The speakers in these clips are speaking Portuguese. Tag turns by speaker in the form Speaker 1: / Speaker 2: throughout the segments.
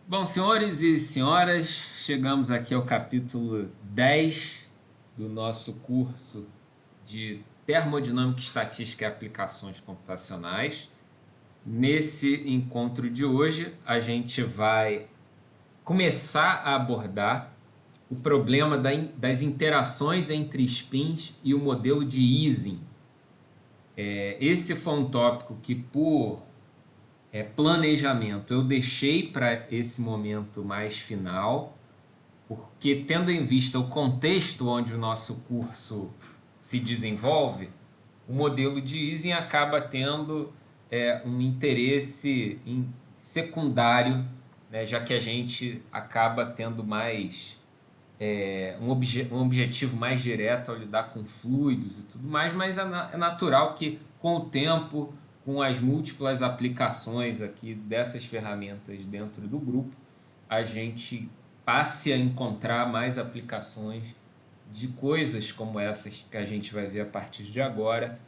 Speaker 1: Bom, senhores e senhoras, chegamos aqui ao capítulo 10 do nosso curso de Termodinâmica, Estatística e Aplicações Computacionais. Nesse encontro de hoje, a gente vai começar a abordar o problema das interações entre spins e o modelo de Ising. Esse foi um tópico que, por planejamento, eu deixei para esse momento mais final, porque tendo em vista o contexto onde o nosso curso se desenvolve, o modelo de Ising acaba tendo um interesse secundário, né, já que a gente acaba tendo mais um objetivo mais direto ao lidar com fluidos e tudo mais, mas é natural que com o tempo, com as múltiplas aplicações aqui dessas ferramentas dentro do grupo, a gente passe a encontrar mais aplicações de coisas como essas que a gente vai ver a partir de agora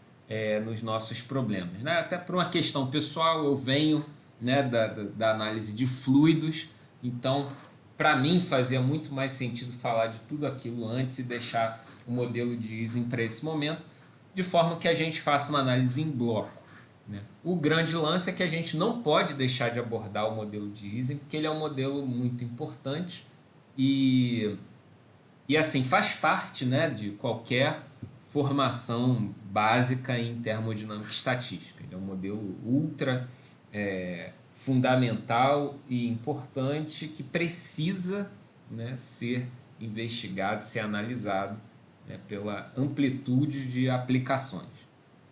Speaker 1: nos nossos problemas, né? Até por uma questão pessoal, eu venho, né, da análise de fluidos, então para mim fazia muito mais sentido falar de tudo aquilo antes e deixar o modelo de Ising para esse momento, de forma que a gente faça uma análise em bloco, né? O grande lance é que a gente não pode deixar de abordar o modelo de Ising, porque ele é um modelo muito importante e, e assim, faz parte, né, de qualquer formação básica em termodinâmica e estatística. Ele é um modelo ultra fundamental e importante que precisa, né, ser investigado, ser analisado, né, pela amplitude de aplicações.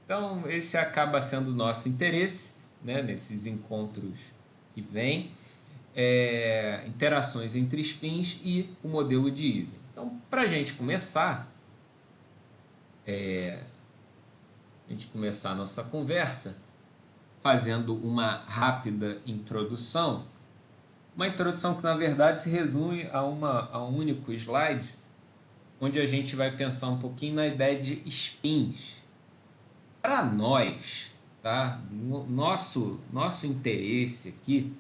Speaker 1: Então, esse acaba sendo o nosso interesse, né, nesses encontros que vêm, interações entre spins e o modelo de Ising. Então, para a gente começar a nossa conversa, fazendo uma rápida introdução, uma introdução que na verdade se resume a um único slide, onde a gente vai pensar um pouquinho na ideia de spins. Para nós, tá? Nosso interesse aqui,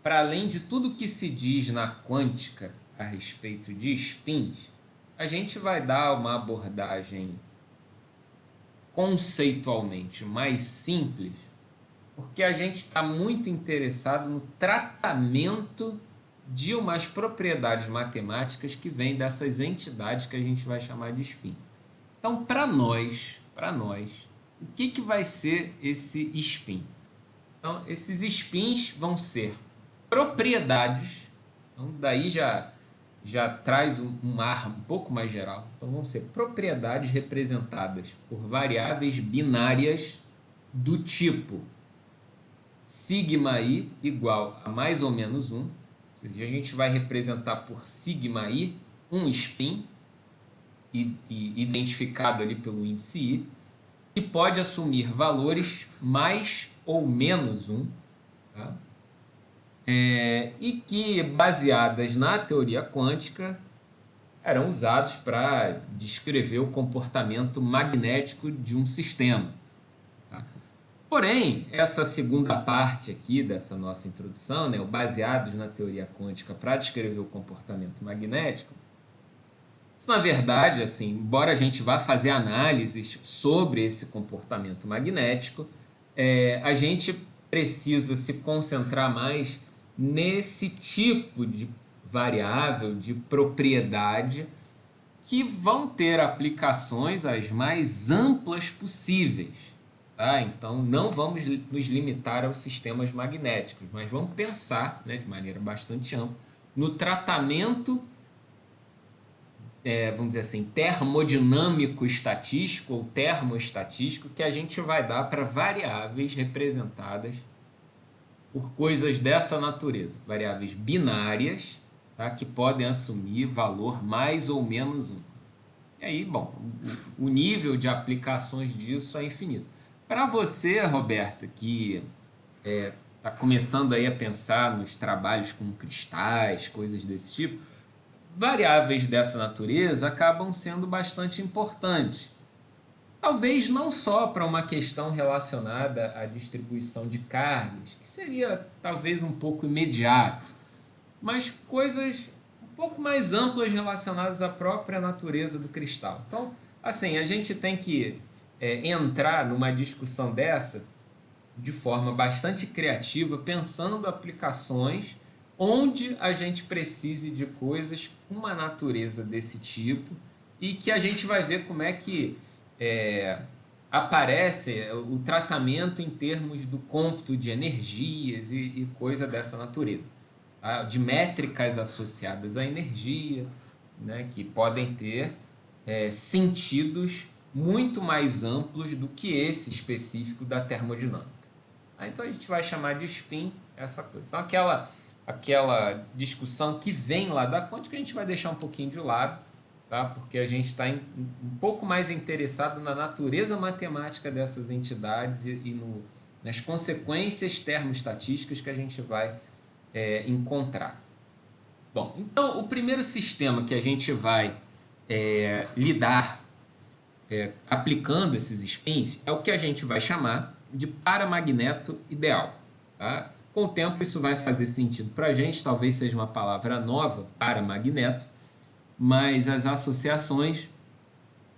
Speaker 1: para além de tudo que se diz na quântica a respeito de spins, a gente vai dar uma abordagem conceitualmente mais simples, porque a gente está muito interessado no tratamento de umas propriedades matemáticas que vêm dessas entidades que a gente vai chamar de spin. Então, para nós, o que vai ser esse spin? Então, esses spins vão ser propriedades, então daí já traz um ar um pouco mais geral. Então, vão ser propriedades representadas por variáveis binárias do tipo sigma i igual a mais ou menos 1, ou seja, a gente vai representar por sigma i um spin identificado ali pelo índice i, que pode assumir valores mais ou menos 1, tá? E que, baseadas na teoria quântica, eram usados para descrever o comportamento magnético de um sistema. Tá? Porém, essa segunda parte aqui dessa nossa introdução, né, o baseados na teoria quântica para descrever o comportamento magnético, isso, na verdade, assim, embora a gente vá fazer análises sobre esse comportamento magnético, a gente precisa se concentrar mais nesse tipo de variável, de propriedade, que vão ter aplicações as mais amplas possíveis. Tá? Então, não vamos nos limitar aos sistemas magnéticos, mas vamos pensar, né, de maneira bastante ampla no tratamento, vamos dizer assim, termodinâmico estatístico ou termoestatístico que a gente vai dar para variáveis representadas por coisas dessa natureza, variáveis binárias, tá, que podem assumir valor mais ou menos 1. E aí, bom, o nível de aplicações disso é infinito. Para você, Roberta, que está começando aí a pensar nos trabalhos com cristais, coisas desse tipo, variáveis dessa natureza acabam sendo bastante importantes. Talvez não só para uma questão relacionada à distribuição de cargas, que seria talvez um pouco imediato, mas coisas um pouco mais amplas relacionadas à própria natureza do cristal. Então, assim, a gente tem que entrar numa discussão dessa de forma bastante criativa, pensando aplicações onde a gente precise de coisas com uma natureza desse tipo e que a gente vai ver como é que é, aparece o tratamento em termos do cômputo de energias e coisa dessa natureza, tá? De métricas associadas à energia, né, que podem ter sentidos muito mais amplos do que esse específico da termodinâmica. Então a gente vai chamar de spin essa coisa. Então aquela discussão que vem lá da quântica a gente vai deixar um pouquinho de lado, tá? Porque a gente está um pouco mais interessado na natureza matemática dessas entidades nas consequências termoestatísticas que a gente vai encontrar. Bom, então o primeiro sistema que a gente vai lidar aplicando esses spins é o que a gente vai chamar de paramagneto ideal. Tá? Com o tempo isso vai fazer sentido para a gente, talvez seja uma palavra nova, paramagneto, mas as associações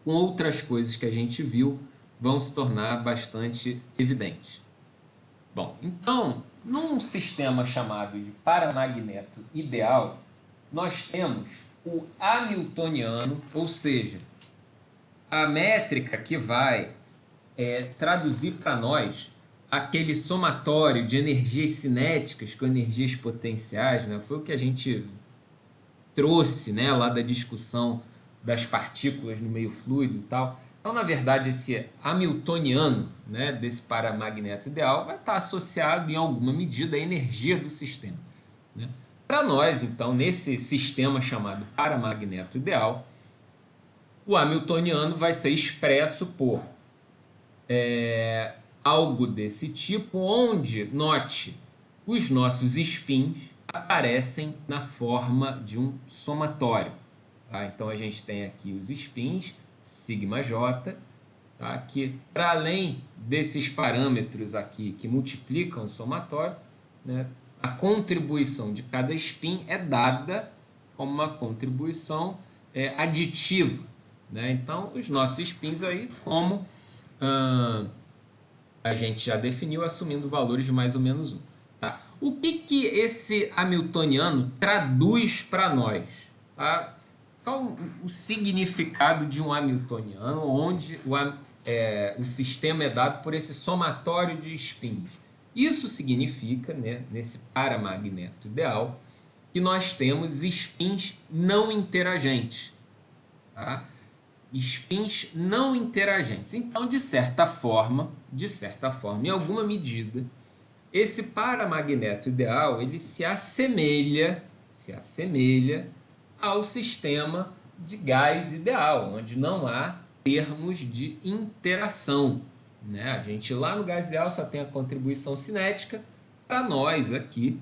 Speaker 1: com outras coisas que a gente viu vão se tornar bastante evidentes. Bom, então, num sistema chamado de paramagneto ideal, nós temos o hamiltoniano, ou seja, a métrica que vai traduzir para nós aquele somatório de energias cinéticas com energias potenciais, né? Foi o que a gente trouxe, né, lá da discussão das partículas no meio fluido e tal. Então, na verdade, esse hamiltoniano, né, desse paramagneto ideal vai estar associado em alguma medida à energia do sistema, né? Para nós, então, nesse sistema chamado paramagneto ideal, o hamiltoniano vai ser expresso por algo desse tipo, onde, note, os nossos spins aparecem na forma de um somatório. Tá? Então a gente tem aqui os spins, σj, tá? Que para além desses parâmetros aqui que multiplicam o somatório, né, a contribuição de cada spin é dada como uma contribuição aditiva. Né? Então os nossos spins aí, como a gente já definiu, assumindo valores de mais ou menos 1. Tá? O que esse hamiltoniano traduz para nós? Tá? Qual o significado de um hamiltoniano, onde o sistema é dado por esse somatório de spins? Isso significa, né, nesse paramagneto ideal, que nós temos spins não interagentes. Tá? Spins não interagentes. Então, de certa forma, em alguma medida, esse paramagneto ideal ele se assemelha ao sistema de gás ideal, onde não há termos de interação. Né? A gente lá no gás ideal só tem a contribuição cinética. Para nós aqui,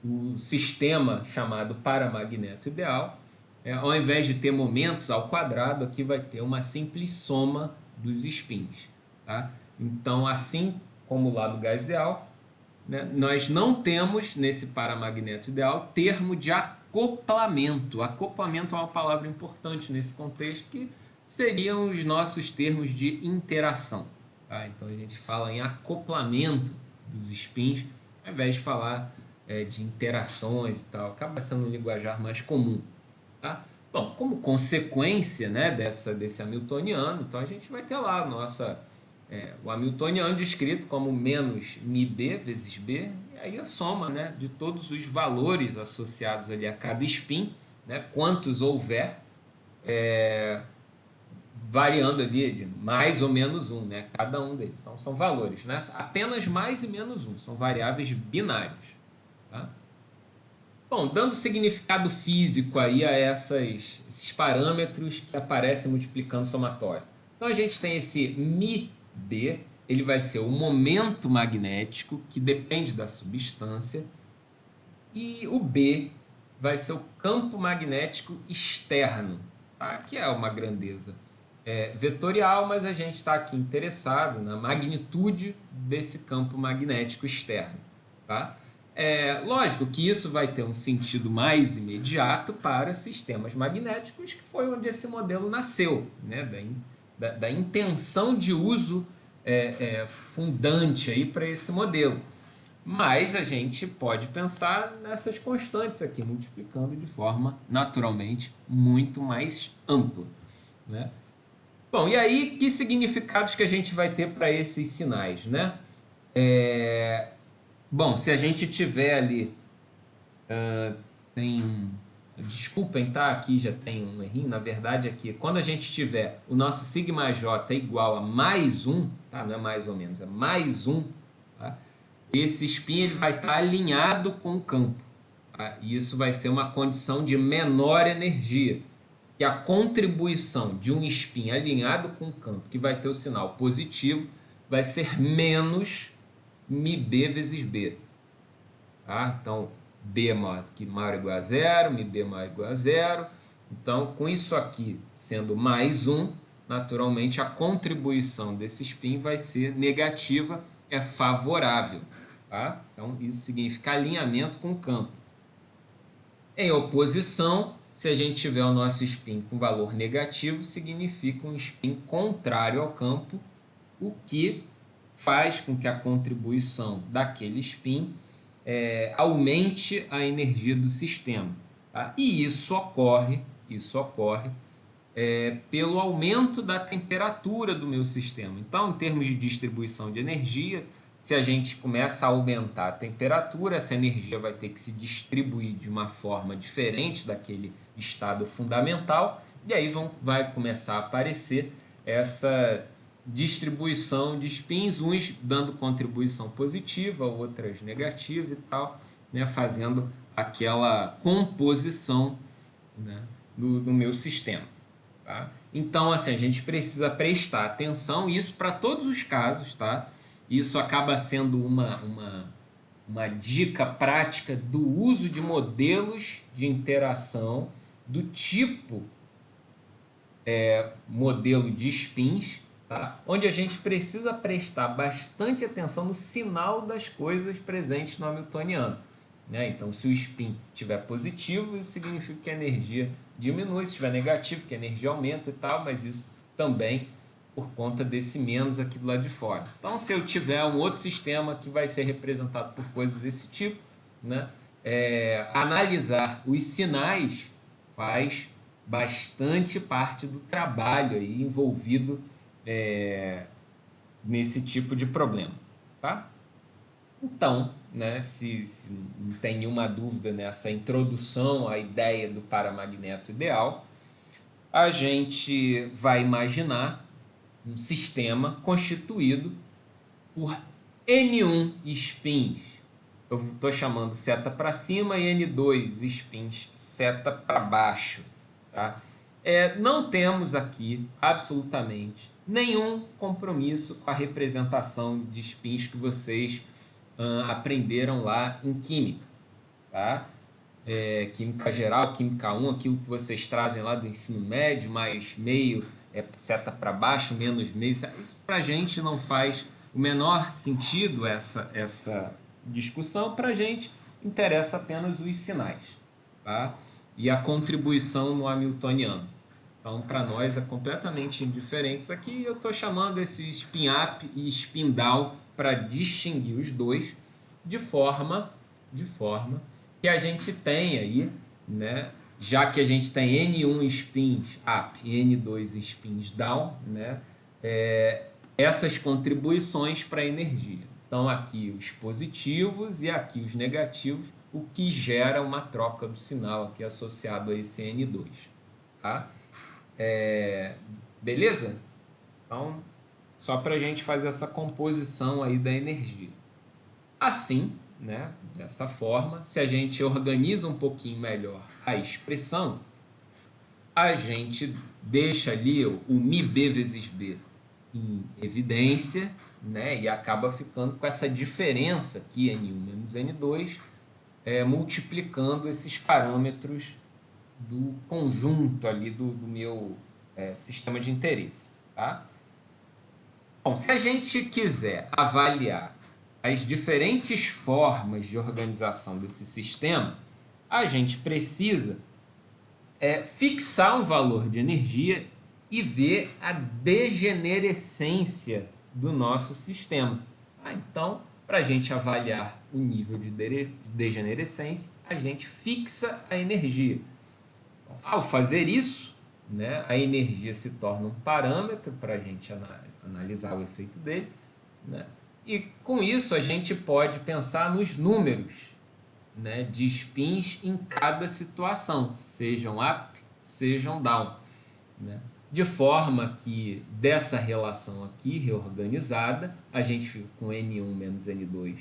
Speaker 1: o sistema chamado paramagneto ideal, ao invés de ter momentos ao quadrado, aqui vai ter uma simples soma dos spins. Tá? Então, assim como lá no gás ideal, né, nós não temos nesse paramagneto ideal termo de acoplamento. Acoplamento é uma palavra importante nesse contexto, que seriam os nossos termos de interação. Tá? Então, a gente fala em acoplamento dos spins, ao invés de falar de interações e tal. Acaba sendo um linguajar mais comum. Tá? Bom, como consequência, né, desse hamiltoniano, então a gente vai ter lá o hamiltoniano descrito como menos μb vezes b, e aí a soma, né, de todos os valores associados ali a cada spin, né, quantos houver, variando ali de mais ou menos 1, né, cada um deles. Então são valores, né, apenas mais e menos 1, são variáveis binárias. Tá? Bom, dando significado físico aí a esses parâmetros que aparecem multiplicando o somatório. Então a gente tem esse μb, ele vai ser o momento magnético, que depende da substância, e o B vai ser o campo magnético externo, tá? Que é uma grandeza vetorial, mas a gente está aqui interessado na magnitude desse campo magnético externo. Tá? Lógico que isso vai ter um sentido mais imediato para sistemas magnéticos, que foi onde esse modelo nasceu, né? Da intenção de uso fundante para esse modelo. Mas a gente pode pensar nessas constantes aqui, multiplicando de forma naturalmente muito mais ampla. Né? Bom, e aí que significados que a gente vai ter para esses sinais? Né? Bom, se a gente tiver ali, tem desculpem, tá? Aqui já tem um errinho. Na verdade, aqui, quando a gente tiver o nosso sigma j igual a mais um, tá? Não é mais ou menos, é mais um, tá? Esse spin ele vai estar alinhado com o campo. Tá? E isso vai ser uma condição de menor energia, que a contribuição de um spin alinhado com o campo, que vai ter o sinal positivo, vai ser menos μb vezes b. Tá? Então, b é maior ou igual a zero, μb maior ou igual a zero. Então, com isso aqui sendo mais um, naturalmente a contribuição desse spin vai ser negativa, é favorável. Tá? Então, isso significa alinhamento com o campo. Em oposição, se a gente tiver o nosso spin com valor negativo, significa um spin contrário ao campo, o que faz com que a contribuição daquele spin aumente a energia do sistema. Tá? E isso ocorre pelo aumento da temperatura do meu sistema. Então, em termos de distribuição de energia, se a gente começa a aumentar a temperatura, essa energia vai ter que se distribuir de uma forma diferente daquele estado fundamental, e aí vai começar a aparecer essa distribuição de spins, uns dando contribuição positiva, outras negativa e tal, né, fazendo aquela composição, né, do meu sistema. Tá? Então, assim, a gente precisa prestar atenção, isso para todos os casos, tá? Isso acaba sendo uma dica prática do uso de modelos de interação do tipo modelo de spins, tá? Onde a gente precisa prestar bastante atenção no sinal das coisas presentes no Hamiltoniano. Né? Então, se o spin estiver positivo, isso significa que a energia diminui, se estiver negativo, que a energia aumenta e tal, mas isso também por conta desse menos aqui do lado de fora. Então, se eu tiver um outro sistema que vai ser representado por coisas desse tipo, né? Analisar os sinais faz bastante parte do trabalho aí envolvido nesse tipo de problema. Tá? Então, né, se não tem nenhuma dúvida nessa introdução à ideia do paramagneto ideal, a gente vai imaginar um sistema constituído por N1 spins. Eu estou chamando seta para cima e N2 spins seta para baixo. Tá? Não temos aqui absolutamente nenhum compromisso com a representação de spins que vocês aprenderam lá em química. Tá? Química geral, química 1, aquilo que vocês trazem lá do ensino médio, mais meio, seta para baixo, menos meio. Isso para a gente não faz o menor sentido, essa discussão. Para a gente interessa apenas os sinais, tá? E a contribuição no Hamiltoniano. Então, para nós é completamente indiferente isso aqui. Eu estou chamando esse spin up e spin down para distinguir os dois de forma que a gente tem aí, né? Já que a gente tem N1 spins up e N2 spins down, né? Essas contribuições para a energia. Então, aqui os positivos e aqui os negativos, o que gera uma troca do sinal aqui associado a esse N2. Tá? Beleza? Então, só para a gente fazer essa composição aí da energia. Assim, né, dessa forma, se a gente organiza um pouquinho melhor a expressão, a gente deixa ali o μb vezes b em evidência, né, e acaba ficando com essa diferença aqui, N1 menos N2, multiplicando esses parâmetros do conjunto ali do meu sistema de interesse. Tá? Bom, se a gente quiser avaliar as diferentes formas de organização desse sistema, a gente precisa fixar um valor de energia e ver a degenerescência do nosso sistema. Tá? Então, para a gente avaliar o nível de degenerescência, a gente fixa a energia. Ao fazer isso, né, a energia se torna um parâmetro para a gente analisar o efeito dele, né? E com isso a gente pode pensar nos números, né, de spins em cada situação, sejam up, sejam down, né? De forma que dessa relação aqui reorganizada, a gente fica com N1 menos N2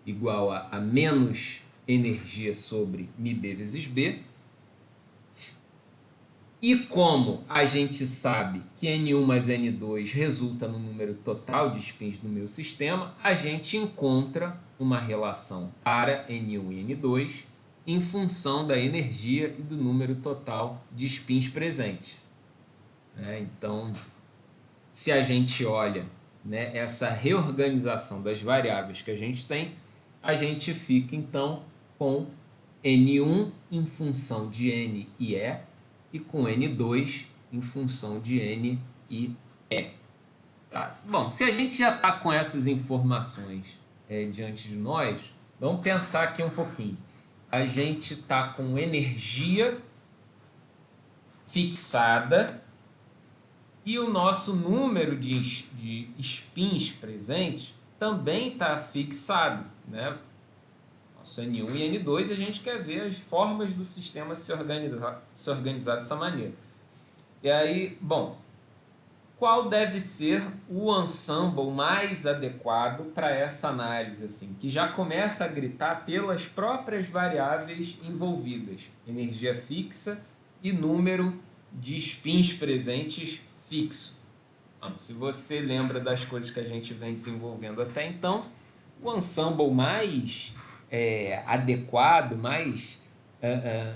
Speaker 1: igual a menos energia sobre μB vezes B. E como a gente sabe que N1 mais N2 resulta no número total de spins do meu sistema, a gente encontra uma relação para N1 e N2 em função da energia e do número total de spins presentes. Então, se a gente olha, né, essa reorganização das variáveis que a gente fica então com N1 em função de N e E com N2 em função de N e E. Tá? Bom, se a gente já está com essas informações diante de nós, vamos pensar aqui um pouquinho. A gente está com energia fixada e o nosso número de spins presentes também está fixado, né? Nosso N1 e N2, a gente quer ver as formas do sistema se organizar dessa maneira. E aí, bom, qual deve ser o ensemble mais adequado para essa análise, assim, que já começa a gritar pelas próprias variáveis envolvidas, energia fixa e número de spins presentes fixo. Então, se você lembra das coisas que a gente vem desenvolvendo até então, o ensemble mais adequado, mais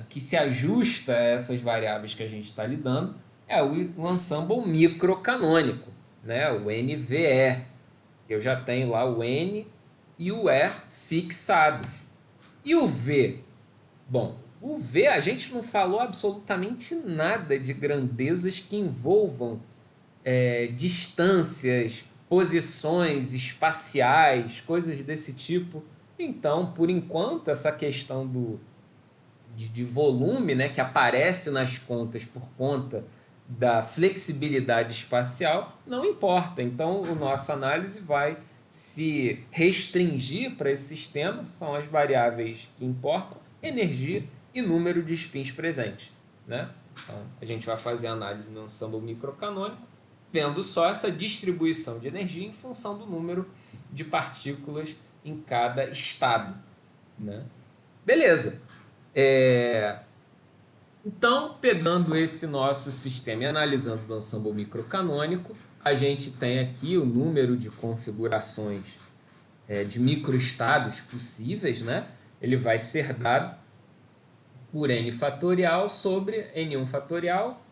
Speaker 1: que se ajusta a essas variáveis que a gente está lidando, é o ensemble microcanônico, né? O NVE. Eu já tenho lá o N e o E fixados. E o V? Bom, o V a gente não falou absolutamente nada de grandezas que envolvam distâncias, posições espaciais, coisas desse tipo. Então, por enquanto, essa questão de volume, né, que aparece nas contas por conta da flexibilidade espacial, não importa. Então, a nossa análise vai se restringir para esse sistema, são as variáveis que importam, energia e número de spins presentes. Né? Então, a gente vai fazer a análise no ensemble microcanônico, vendo só essa distribuição de energia em função do número de partículas em cada estado. Né? Beleza. Então, pegando esse nosso sistema e analisando o ensemble microcanônico, a gente tem aqui o número de configurações de microestados possíveis, né? Ele vai ser dado por n fatorial sobre n1 fatorial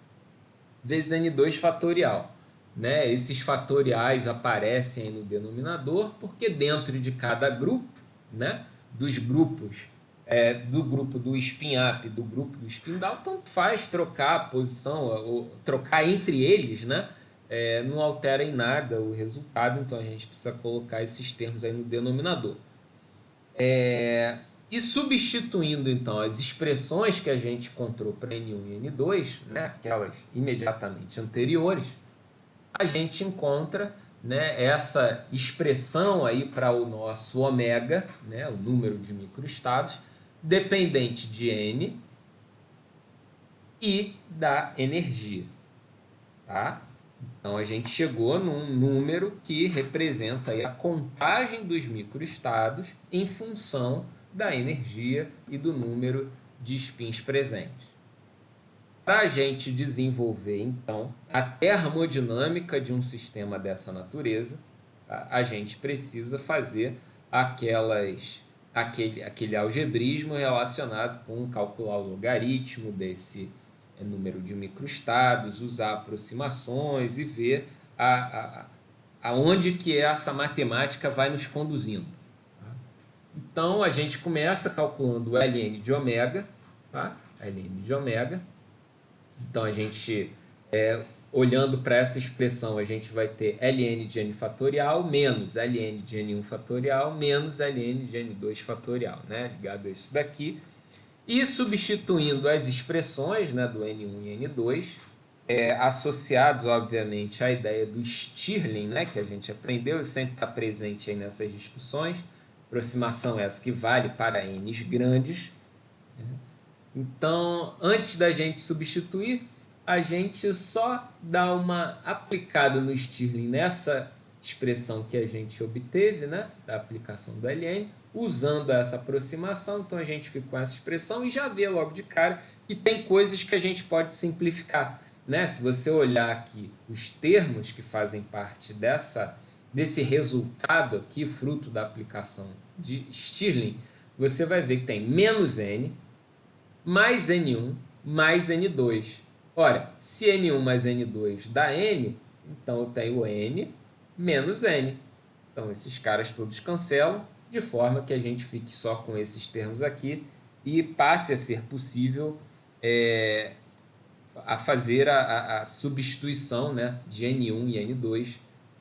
Speaker 1: vezes n2 fatorial. Né? Esses fatoriais aparecem aí no denominador porque dentro de cada grupo, né, dos grupos do grupo do spin up, do grupo do spin down, tanto faz trocar a posição ou trocar entre eles, né? Não altera em nada o resultado, então a gente precisa colocar esses termos aí no denominador. E substituindo então as expressões que a gente encontrou para N1 e N2, né, aquelas imediatamente anteriores, a gente encontra, né, essa expressão aí para o nosso ômega, né, o número de microestados, dependente de N e da energia. Tá? Então a gente chegou num número que representa aí a contagem dos microestados em função da energia e do número de spins presentes. Para a gente desenvolver, então, a termodinâmica de um sistema dessa natureza, tá? A gente precisa fazer aquele algebrismo relacionado com calcular o logaritmo número de microestados, usar aproximações e ver aonde que essa matemática vai nos conduzindo. Tá? Então, a gente começa calculando o ln de ômega, tá? ln de ômega. Então, a gente, olhando para essa expressão, a gente vai ter ln de n fatorial menos ln de n1 fatorial menos ln de n2 fatorial, né? Ligado a isso daqui. E substituindo as expressões, né, do N1 e N2, associados, obviamente, à ideia do Stirling, né, que a gente aprendeu e sempre está presente aí nessas discussões, aproximação essa que vale para N's grandes. Então, antes da gente substituir, a gente só dá uma aplicada no Stirling nessa expressão que a gente obteve, né, da aplicação do ln, usando essa aproximação. Então, a gente fica com essa expressão e já vê logo de cara que tem coisas que a gente pode simplificar, né? Se você olhar aqui os termos que fazem parte desse resultado aqui, fruto da aplicação de Stirling, você vai ver que tem menos n, mais N1 mais N2. Ora, se N1 mais N2 dá N, então eu tenho N menos N. Então, esses caras todos cancelam, de forma que a gente fique só com esses termos aqui e passe a ser possível a fazer a substituição, né, de N1 e N2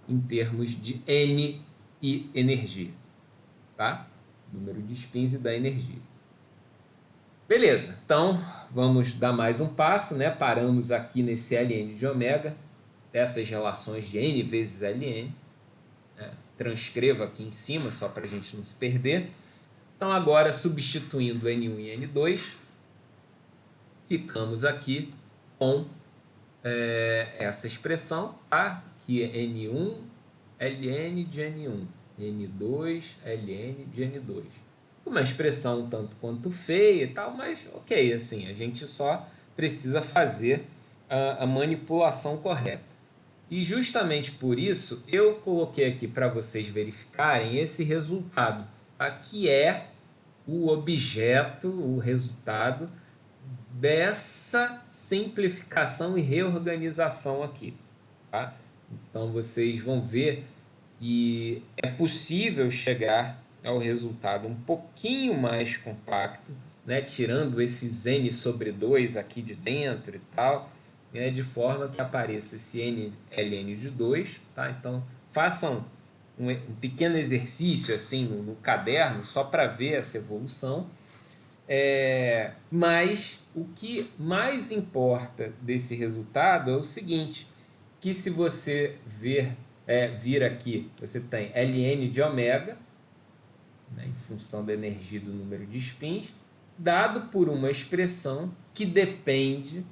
Speaker 1: em termos de N e energia. Tá? Número de spins e da energia. Beleza, então vamos dar mais um passo, né? Paramos aqui nesse ln de ômega, dessas relações de n vezes ln. Né? Transcrevo aqui em cima, só para a gente não se perder. Então, agora, substituindo n1 e n2, ficamos aqui com essa expressão, tá? Que é n1 ln de n1, n2 ln de n2. Uma expressão um tanto quanto feia e tal, mas ok, assim, a gente só precisa fazer a manipulação correta. E justamente por isso eu coloquei aqui para vocês verificarem esse resultado, tá? Que é o objeto, o resultado dessa simplificação e reorganização aqui. Tá? Então vocês vão ver que é possível chegar ao resultado um pouquinho mais compacto, né? Tirando esses n sobre 2 aqui de dentro e tal, né? De forma que apareça esse n ln de 2. Tá? Então façam um pequeno exercício assim no caderno, só para ver essa evolução. Mas o que mais importa desse resultado é o seguinte, que se você vir aqui, você tem ln de ômega, né, em função da energia do número de spins, dado por uma expressão que depende,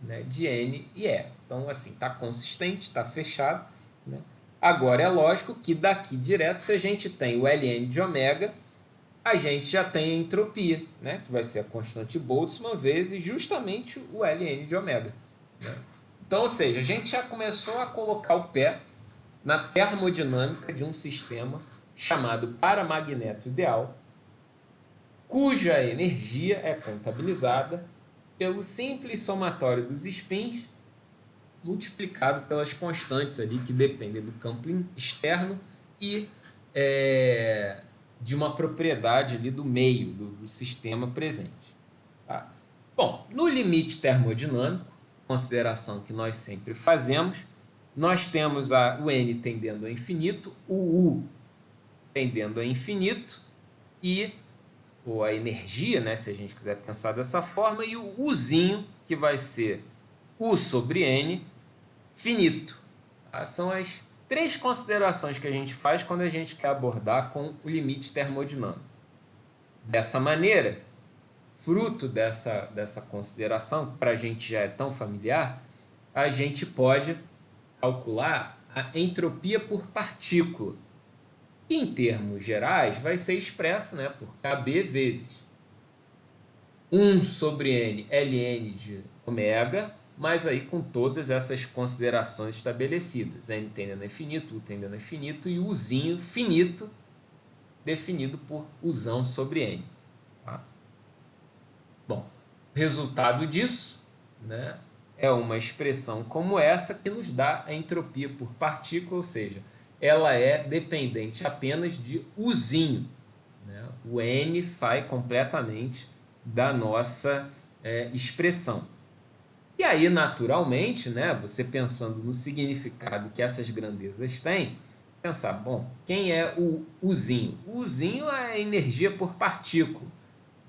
Speaker 1: né, de n e e. Então, assim, está consistente, está fechado. Né? Agora, é lógico que daqui direto, se a gente tem o ln de ômega, a gente já tem a entropia, né? Que vai ser a constante Boltzmann vezes justamente o ln de ômega. Né? Então, ou seja, a gente já começou a colocar o pé na termodinâmica de um sistema chamado paramagneto ideal, cuja energia é contabilizada pelo simples somatório dos spins multiplicado pelas constantes ali que dependem do campo externo e de uma propriedade ali do meio do sistema presente. Tá? Bom, no limite termodinâmico, consideração que nós sempre fazemos, nós temos o n tendendo a infinito, o u tendendo a infinito e ou a energia, né, se a gente quiser pensar dessa forma, e o uzinho, que vai ser u sobre n finito. Tá? São as três considerações que a gente faz quando a gente quer abordar com o limite termodinâmico. Dessa maneira, fruto dessa consideração, que para a gente já é tão familiar, a gente pode calcular a entropia por partícula, que em termos gerais vai ser expressa, né, por Kb vezes 1 sobre n ln de ômega, mas aí com todas essas considerações estabelecidas. N tendendo a infinito, U tendendo a infinito e Uzinho finito, definido por Uzão sobre N. Tá? Bom, resultado disso, né, é uma expressão como essa que nos dá a entropia por partícula, ou seja, ela é dependente apenas de Uzinho, né? O N sai completamente da nossa expressão. E aí, naturalmente, né, você pensando no significado que essas grandezas têm, pensar, bom, quem é o Uzinho? O Uzinho é energia por partícula,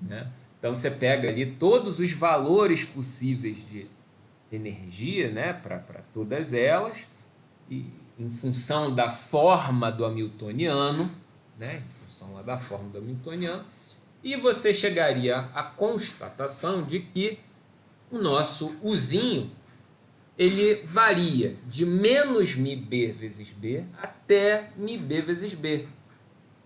Speaker 1: né? Então você pega ali todos os valores possíveis de energia, né, para todas elas, e em função da forma do Hamiltoniano, né, em função lá da forma do Hamiltoniano, e você chegaria à constatação de que o nosso Uzinho ele varia de menos μb vezes b até μb vezes b.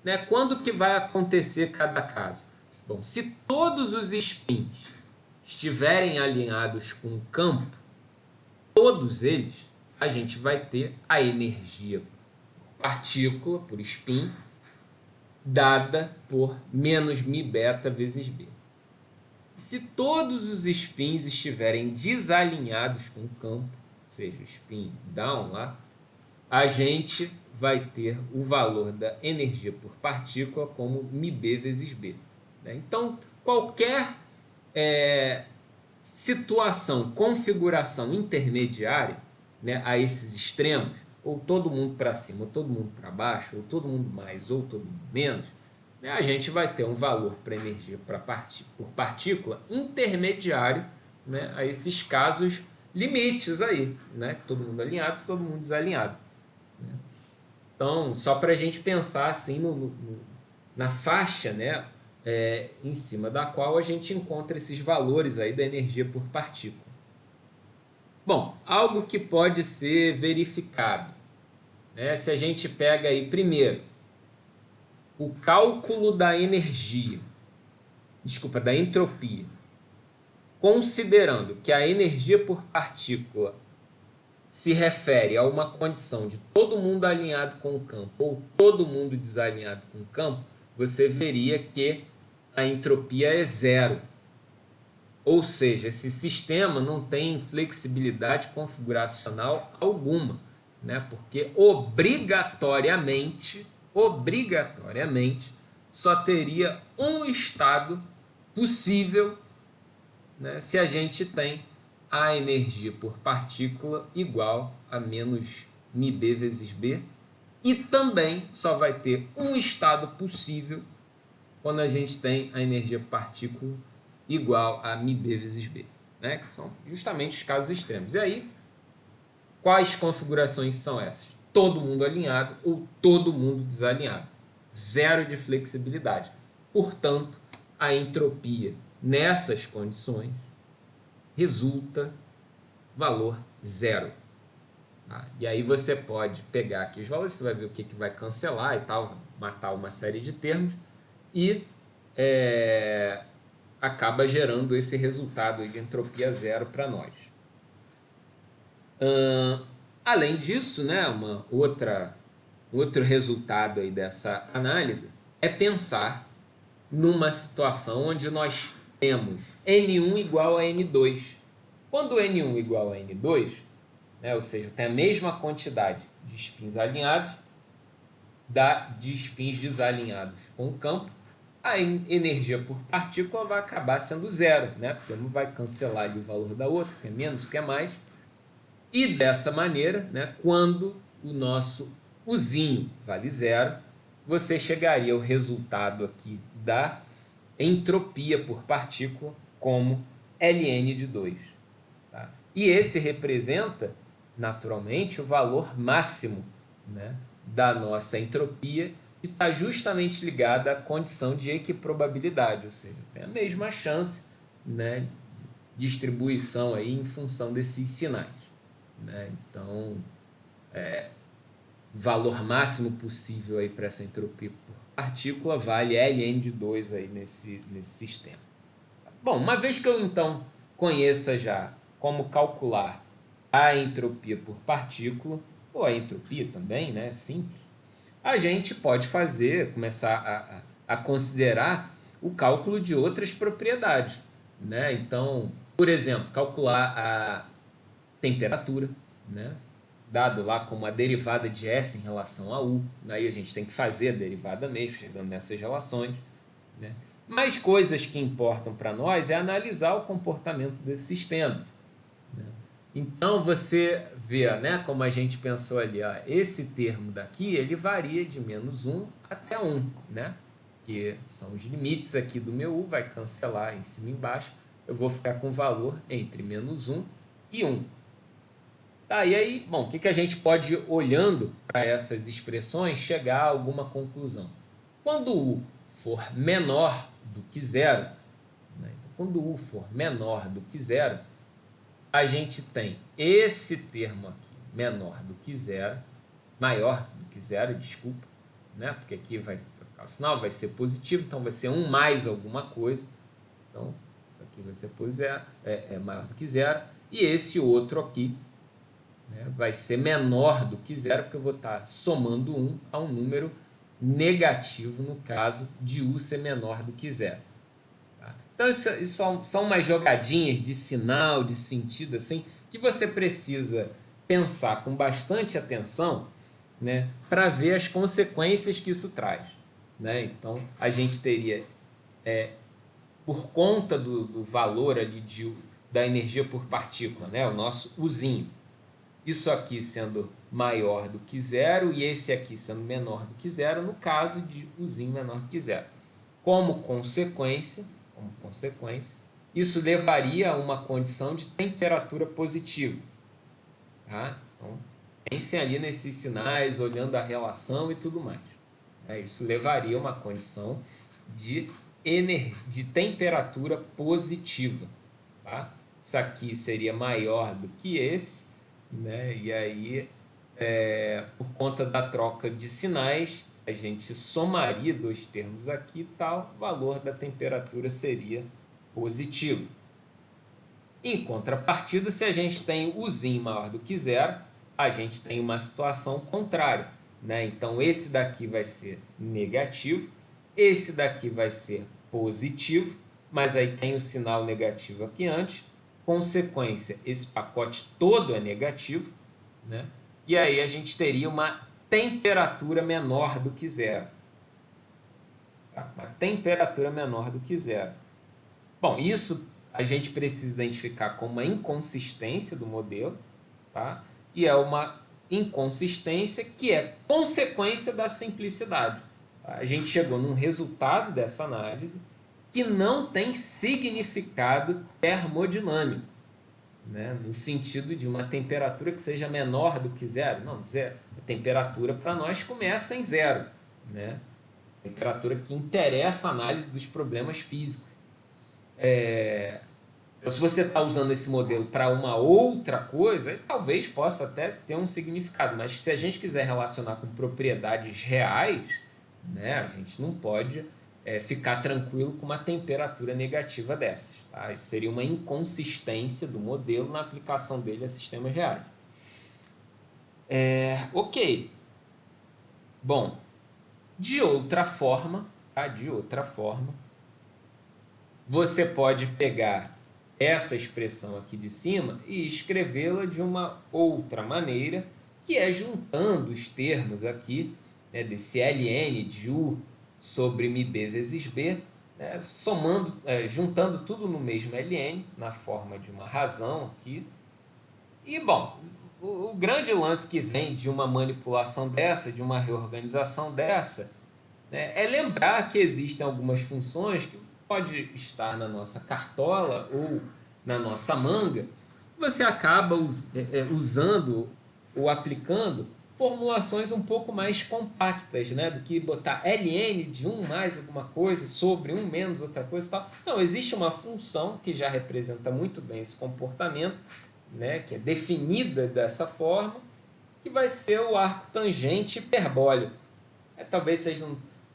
Speaker 1: Né? Quando que vai acontecer cada caso? Bom, se todos os spins estiverem alinhados com o campo, todos eles, a gente vai ter a energia por partícula, por spin, dada por menos μ beta vezes b. Se todos os spins estiverem desalinhados com o campo, seja o spin down lá, a gente vai ter o valor da energia por partícula como μb vezes b. Né? Então, qualquer situação, configuração intermediária, né, a esses extremos, ou todo mundo para cima, ou todo mundo para baixo, ou todo mundo mais, ou todo mundo menos, né, a gente vai ter um valor para energia por partícula intermediário, né, a esses casos limites aí, né, todo mundo alinhado, todo mundo desalinhado. Né? Então, só para a gente pensar assim na faixa, né, em cima da qual a gente encontra esses valores aí da energia por partícula. Bom, algo que pode ser verificado, né, se a gente pega aí primeiro o cálculo da energia, desculpa, da entropia, considerando que a energia por partícula se refere a uma condição de todo mundo alinhado com o campo ou todo mundo desalinhado com o campo, você veria que a entropia é zero. Ou seja, esse sistema não tem flexibilidade configuracional alguma, né? Porque obrigatoriamente, só teria um estado possível, né, se a gente tem a energia por partícula igual a menos μb vezes b, e também só vai ter um estado possível quando a gente tem a energia por partícula igual a μb vezes b, né? Que são justamente os casos extremos. E aí, quais configurações são essas? Todo mundo alinhado ou todo mundo desalinhado. Zero de flexibilidade. Portanto, a entropia nessas condições resulta valor zero. Tá? E aí você pode pegar aqui os valores, você vai ver o que vai cancelar e tal, matar uma série de termos e acaba gerando esse resultado de entropia zero para nós. Além disso, né, outro resultado aí dessa análise é pensar numa situação onde nós temos N1 igual a N2. Quando N1 igual a N2, né, ou seja, tem a mesma quantidade de spins alinhados, de spins desalinhados com o campo, a energia por partícula vai acabar sendo zero, né? Porque um vai cancelar ali o valor da outra, que é menos, que é mais. E dessa maneira, né, quando o nosso Uzinho vale zero, você chegaria ao resultado aqui da entropia por partícula como ln de 2. Tá? E esse representa, naturalmente, o valor máximo, né, da nossa entropia, que está justamente ligada à condição de equiprobabilidade, ou seja, tem a mesma chance, né, de distribuição aí em função desses sinais. Né? Então, valor máximo possível aí para essa entropia por partícula vale ln de 2 aí nesse sistema. Bom, uma vez que eu então conheça já como calcular a entropia por partícula, ou a entropia também, né, simples, a gente pode começar a considerar o cálculo de outras propriedades. Né? Então, Por exemplo, calcular a temperatura, né? Dado lá como a derivada de S em relação a U. Aí a gente tem que fazer a derivada mesmo, chegando nessas relações. Né? Mas coisas que importam para nós é analisar o comportamento desse sistema. Né? Então você vê, né, como a gente pensou ali, ó, esse termo daqui ele varia de -1 até 1, né? Que são os limites aqui do meu U, vai cancelar em cima e embaixo. Eu vou ficar com o valor entre -1 e 1. Tá, e aí, bom, o que a gente pode, olhando para essas expressões, chegar a alguma conclusão? Quando U for menor do que zero, né? Então, quando U for menor do que zero, a gente tem esse termo aqui, menor do que zero, maior do que zero, desculpa, né? Porque aqui vai trocar o sinal, vai ser positivo, então vai ser 1 mais alguma coisa. Então, isso aqui vai ser maior do que zero. E esse outro aqui, né, vai ser menor do que zero, porque eu vou estar somando 1 a um número negativo, no caso de U ser menor do que zero. Tá? Então, isso são umas jogadinhas de sinal, de sentido, assim, que você precisa pensar com bastante atenção, né, para ver as consequências que isso traz. Né? Então, a gente teria, por conta do valor ali da energia por partícula, né, o nosso Uzinho, isso aqui sendo maior do que zero e esse aqui sendo menor do que zero, no caso de Uzinho menor do que zero. Como consequência, isso levaria a uma condição de temperatura positiva. Tá? Então, pensem ali nesses sinais, olhando a relação e tudo mais. Isso levaria a uma condição de temperatura positiva. Tá? Isso aqui seria maior do que esse, né? E aí, por conta da troca de sinais, a gente somaria dois termos aqui e tal, o valor da temperatura seria positivo. Em contrapartida, se a gente tem Uzinho maior do que zero, a gente tem uma situação contrária. Né? Então, esse daqui vai ser negativo, esse daqui vai ser positivo, mas aí tem o sinal negativo aqui antes. Consequência, esse pacote todo é negativo, né? E aí a gente teria uma temperatura menor do que zero. Tá? Uma temperatura menor do que zero. Bom, isso a gente precisa identificar como uma inconsistência do modelo, tá? E é uma inconsistência que é consequência da simplicidade. Tá? A gente chegou num resultado dessa análise que não tem significado termodinâmico, né? No sentido de uma temperatura que seja menor do que zero. Não, zero. A temperatura para nós começa em zero, né? Temperatura que interessa a análise dos problemas físicos. Então, se você está usando esse modelo para uma outra coisa, talvez possa até ter um significado, mas se a gente quiser relacionar com propriedades reais, né, a gente não pode ficar tranquilo com uma temperatura negativa dessas. Tá? Isso seria uma inconsistência do modelo na aplicação dele a sistemas reais. Ok. Bom, de outra forma, tá? De outra forma, você pode pegar essa expressão aqui de cima e escrevê-la de uma outra maneira, que é juntando os termos aqui, né, desse ln de U sobre μb vezes B, né, juntando tudo no mesmo ln, na forma de uma razão aqui. E, bom, o grande lance que vem de uma manipulação dessa, de uma reorganização dessa, né, é lembrar que existem algumas funções que pode estar na nossa cartola ou na nossa manga, você acaba usando ou aplicando formulações um pouco mais compactas, né, do que botar ln de 1 mais alguma coisa sobre 1 menos outra coisa e tal. Não, existe uma função que já representa muito bem esse comportamento, né, que é definida dessa forma, que vai ser o arco tangente hiperbólico. Talvez vocês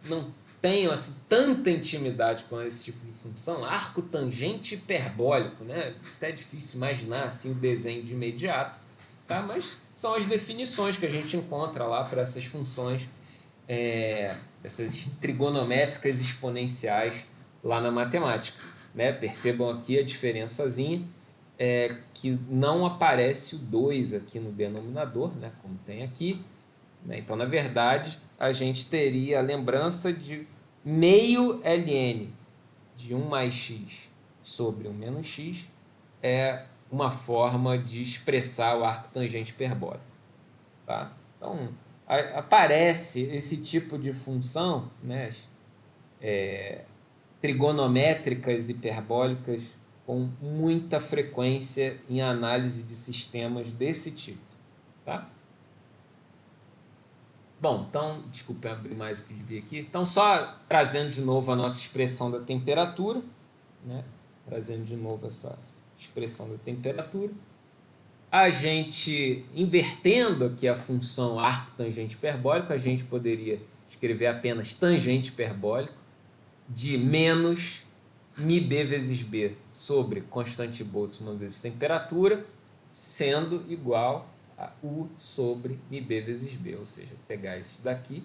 Speaker 1: não tenham assim, tanta intimidade com esse tipo de função, arco tangente hiperbólico, né? Até difícil imaginar assim o desenho de imediato, tá? Mas são as definições que a gente encontra lá para essas funções, essas trigonométricas exponenciais lá na matemática. né? Percebam aqui a diferençazinha, que não aparece o 2 aqui no denominador, né? Como tem aqui, né? Então, na verdade, a gente teria a lembrança de meio ln de 1 mais x sobre 1 menos x é uma forma de expressar o arco tangente hiperbólico, tá? Então, aparece esse tipo de função, né, trigonométricas hiperbólicas com muita frequência em análise de sistemas desse tipo, tá? Bom, então, desculpa abrir mais o que devia aqui. Então, só trazendo de novo a nossa expressão da temperatura, né? Trazendo de novo essa expressão da temperatura. A gente, invertendo aqui a função arco tangente hiperbólico, a gente poderia escrever apenas tangente hiperbólico de menos μb vezes b sobre constante de Boltzmann vezes temperatura, sendo igual a U sobre μb vezes b. Ou seja, pegar isso daqui,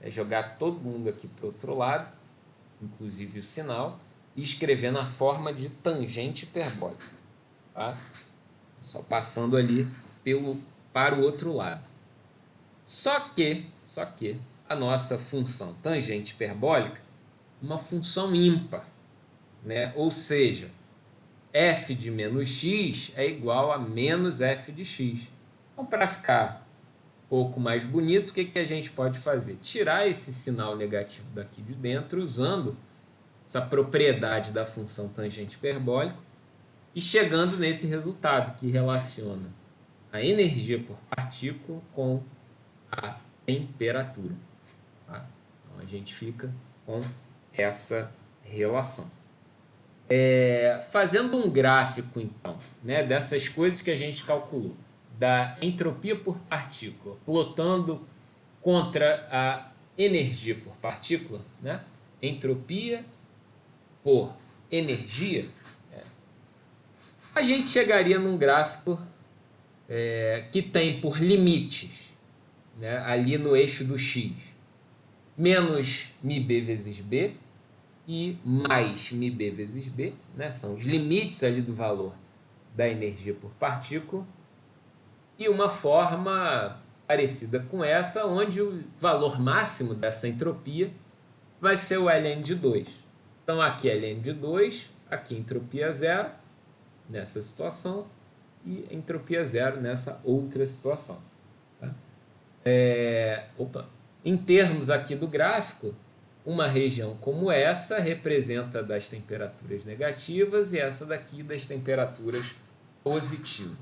Speaker 1: jogar todo mundo aqui para o outro lado, inclusive o sinal, e escrever na forma de tangente hiperbólica. Tá? Só passando ali para o outro lado. Só que a nossa função tangente hiperbólica é uma função ímpar, né? Ou seja, f de menos x é igual a menos f de x. Então, para ficar um pouco mais bonito, o que a gente pode fazer? Tirar esse sinal negativo daqui de dentro usando essa propriedade da função tangente hiperbólica e chegando nesse resultado que relaciona a energia por partícula com a temperatura. Tá? Então, a gente fica com essa relação. Fazendo um gráfico, então, né, dessas coisas que a gente calculou, da entropia por partícula, plotando contra a energia por partícula, né, entropia por energia, a gente chegaria num gráfico que tem por limites, né, ali no eixo do x, menos μb vezes b e mais μb vezes b, né, são os limites ali do valor da energia por partícula, e uma forma parecida com essa, onde o valor máximo dessa entropia vai ser o ln de 2. Então aqui ln de 2, aqui entropia zero nessa situação e entropia zero nessa outra situação. Tá? Em termos aqui do gráfico, uma região como essa representa das temperaturas negativas e essa daqui das temperaturas positivas.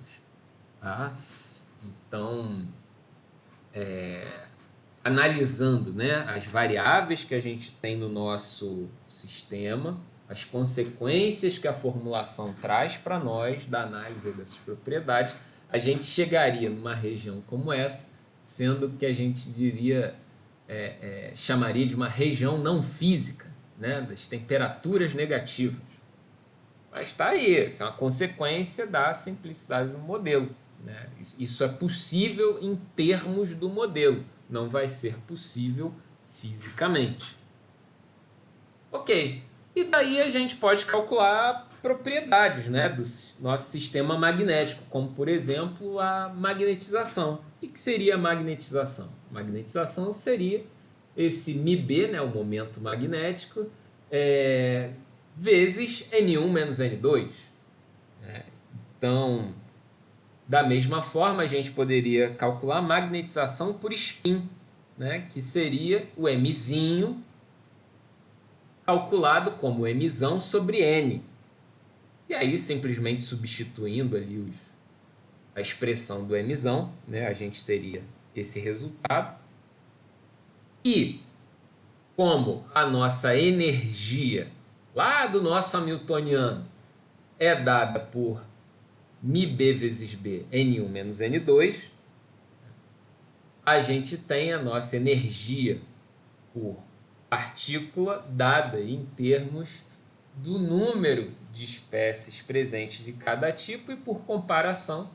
Speaker 1: Tá? Então, analisando, né, as variáveis que a gente tem no nosso sistema, as consequências que a formulação traz para nós da análise dessas propriedades, a gente chegaria numa região como essa, sendo que a gente diria, chamaria de uma região não física, né, das temperaturas negativas. Mas está aí, isso é uma consequência da simplicidade do modelo. Né? Isso é possível em termos do modelo, não vai ser possível fisicamente. Ok, e daí a gente pode calcular propriedades, né, do nosso sistema magnético, como por exemplo a magnetização. O que seria a magnetização? Magnetização seria esse μb, né, o momento magnético, vezes N1 menos N2. Então, da mesma forma, a gente poderia calcular a magnetização por spin, né, que seria o mzinho calculado como mzão sobre n. E aí, simplesmente substituindo ali a expressão do mzão, né, a gente teria esse resultado. E como a nossa energia lá do nosso hamiltoniano é dada por μb vezes b, N1 menos N2, a gente tem a nossa energia por partícula dada em termos do número de espécies presentes de cada tipo e por comparação,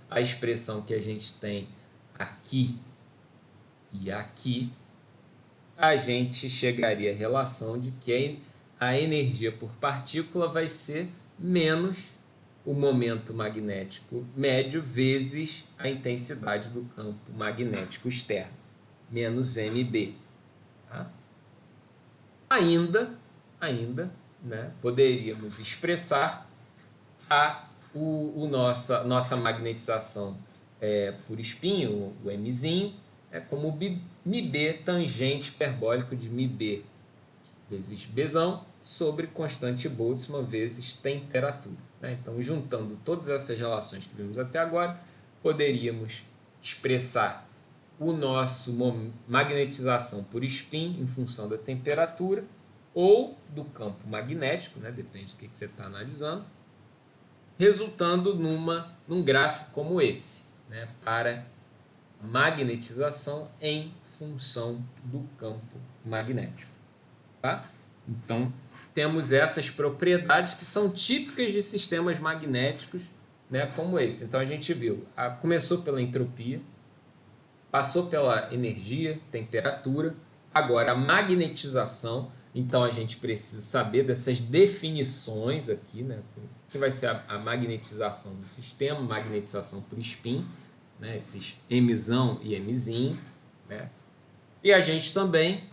Speaker 1: a expressão que a gente tem aqui e aqui, a gente chegaria à relação de que a energia por partícula vai ser menos o momento magnético médio vezes a intensidade do campo magnético externo, menos mb. Tá? Ainda, né, poderíamos expressar nossa magnetização por espinho, o mzinho, como μb tangente hiperbólico de μb vezes Bzão sobre constante Boltzmann vezes temperatura. Né? Então, juntando todas essas relações que vimos até agora, poderíamos expressar o nosso magnetização por spin em função da temperatura ou do campo magnético, né? Depende do que você está analisando, resultando num gráfico como esse, né? Para magnetização em função do campo magnético. Tá? Então, temos essas propriedades que são típicas de sistemas magnéticos, né, como esse. Então, a gente viu, começou pela entropia, passou pela energia, temperatura, agora a magnetização. Então, a gente precisa saber dessas definições aqui, né, que vai ser a magnetização do sistema, magnetização por spin, né, esses Mzão e Mzinho, né? E a gente também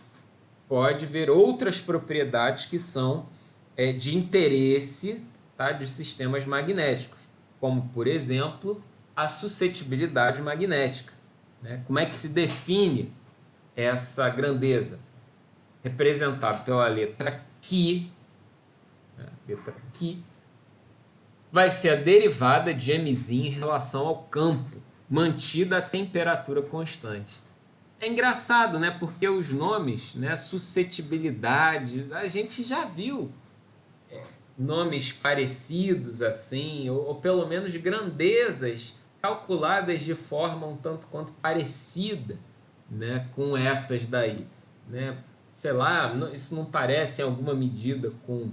Speaker 1: pode ver outras propriedades que são de interesse, tá, de sistemas magnéticos, como, por exemplo, a suscetibilidade magnética. Né? Como é que se define essa grandeza? Representado pela letra Q, né? Letra Q, vai ser a derivada de mzinho em relação ao campo, mantida a temperatura constante. É engraçado, né? Porque os nomes, né? Suscetibilidade, a gente já viu nomes parecidos assim, ou pelo menos grandezas calculadas de forma um tanto quanto parecida, né? Com essas daí, né? Sei lá, isso não parece em alguma medida com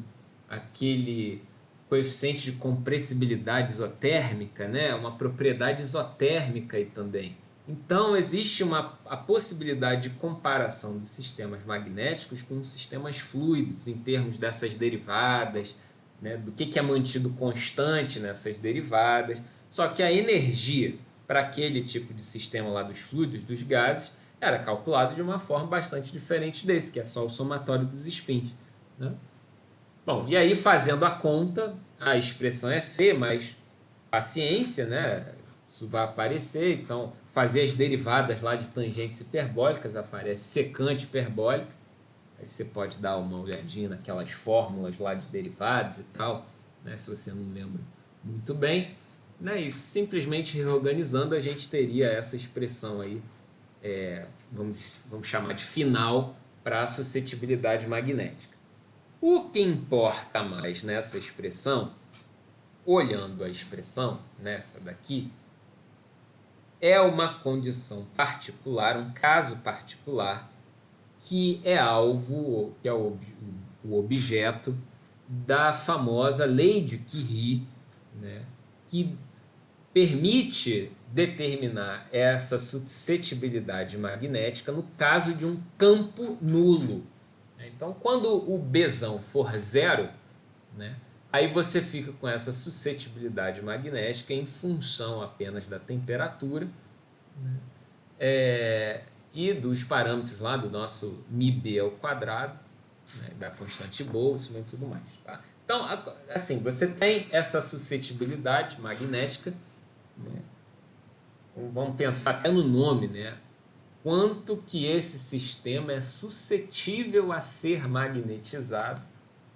Speaker 1: aquele coeficiente de compressibilidade isotérmica, né? Uma propriedade isotérmica aí também. Então, existe a possibilidade de comparação dos sistemas magnéticos com sistemas fluidos, em termos dessas derivadas, né, do que é mantido constante nessas derivadas. Só que a energia para aquele tipo de sistema lá dos fluidos, dos gases, era calculada de uma forma bastante diferente desse, que é só o somatório dos spins. Né? Bom, e aí fazendo a conta, a expressão é feia, mas paciência, né? Isso vai aparecer, então fazer as derivadas lá de tangentes hiperbólicas, aparece secante hiperbólica, aí você pode dar uma olhadinha naquelas fórmulas lá de derivados e tal, né? Se você não lembra muito bem, né? E simplesmente reorganizando a gente teria essa expressão aí, vamos chamar de final para a suscetibilidade magnética. O que importa mais nessa expressão, olhando a expressão nessa daqui, é uma condição particular, um caso particular, que é alvo, que é o objeto da famosa lei de Curie, né, que permite determinar essa suscetibilidade magnética no caso de um campo nulo. Então, quando o Bzão for zero, né, aí você fica com essa suscetibilidade magnética em função apenas da temperatura, né, e dos parâmetros lá do nosso μb ao quadrado, né, da constante Boltzmann e tudo mais. Tá? Então, assim, você tem essa suscetibilidade magnética, né, vamos pensar até no nome, né? Quanto que esse sistema é suscetível a ser magnetizado,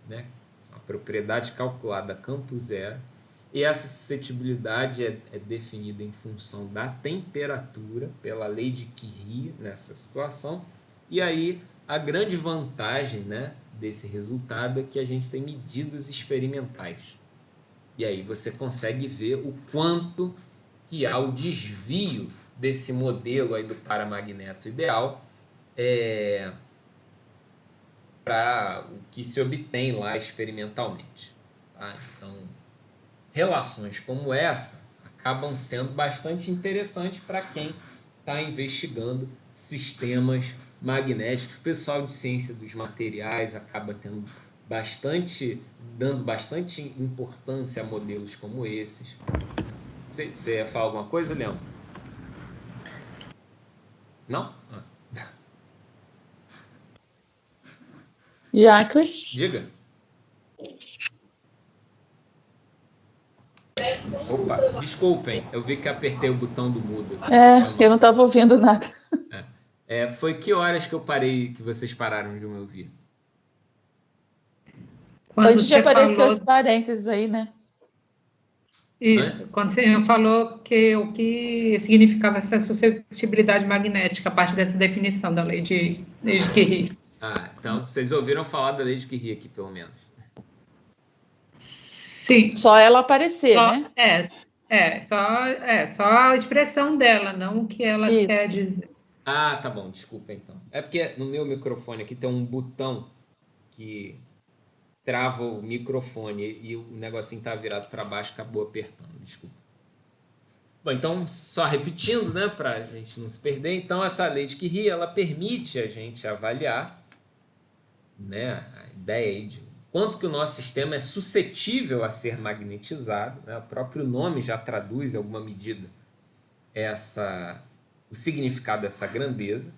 Speaker 1: né? Essa é uma propriedade calculada a campo zero, e essa suscetibilidade é definida em função da temperatura, pela lei de Curie nessa situação, e aí a grande vantagem, né, desse resultado é que a gente tem medidas experimentais, e aí você consegue ver o quanto que há o desvio desse modelo aí do paramagneto ideal para o que se obtém lá experimentalmente. Tá? Então, relações como essa acabam sendo bastante interessantes para quem está investigando sistemas magnéticos. O pessoal de ciência dos materiais acaba tendo dando bastante importância a modelos como esses. Você ia falar alguma coisa, Leão? Não?
Speaker 2: Jacques?
Speaker 1: Diga. Opa, desculpem, eu vi que apertei o botão do mudo aqui. Foi
Speaker 2: Eu
Speaker 1: mal.
Speaker 2: não estava ouvindo nada.
Speaker 1: Foi que horas que eu parei, que vocês pararam de me ouvir?
Speaker 3: Quando
Speaker 2: Antes de
Speaker 3: você
Speaker 2: aparecer os
Speaker 3: falou
Speaker 2: parênteses aí, né?
Speaker 1: Hã?
Speaker 3: isso, quando você falou que o que significava essa suscetibilidade magnética, a partir dessa definição da lei de Curie.
Speaker 1: Então vocês ouviram falar da lei de Curie aqui, pelo menos.
Speaker 3: Sim,
Speaker 2: Só ela aparecer,
Speaker 3: só,
Speaker 2: né?
Speaker 3: só a expressão dela, não o que ela quer
Speaker 2: Isso.
Speaker 3: dizer.
Speaker 1: Tá bom, desculpa então. É porque no meu microfone aqui tem um botão que trava o microfone e o negocinho tá virado para baixo, acabou apertando, desculpa. Bom, então, só repetindo, né, para a gente não se perder, então essa lei de Curie, ela permite a gente avaliar, né, a ideia aí de quanto que o nosso sistema é suscetível a ser magnetizado, né, o próprio nome já traduz em alguma medida o significado dessa grandeza,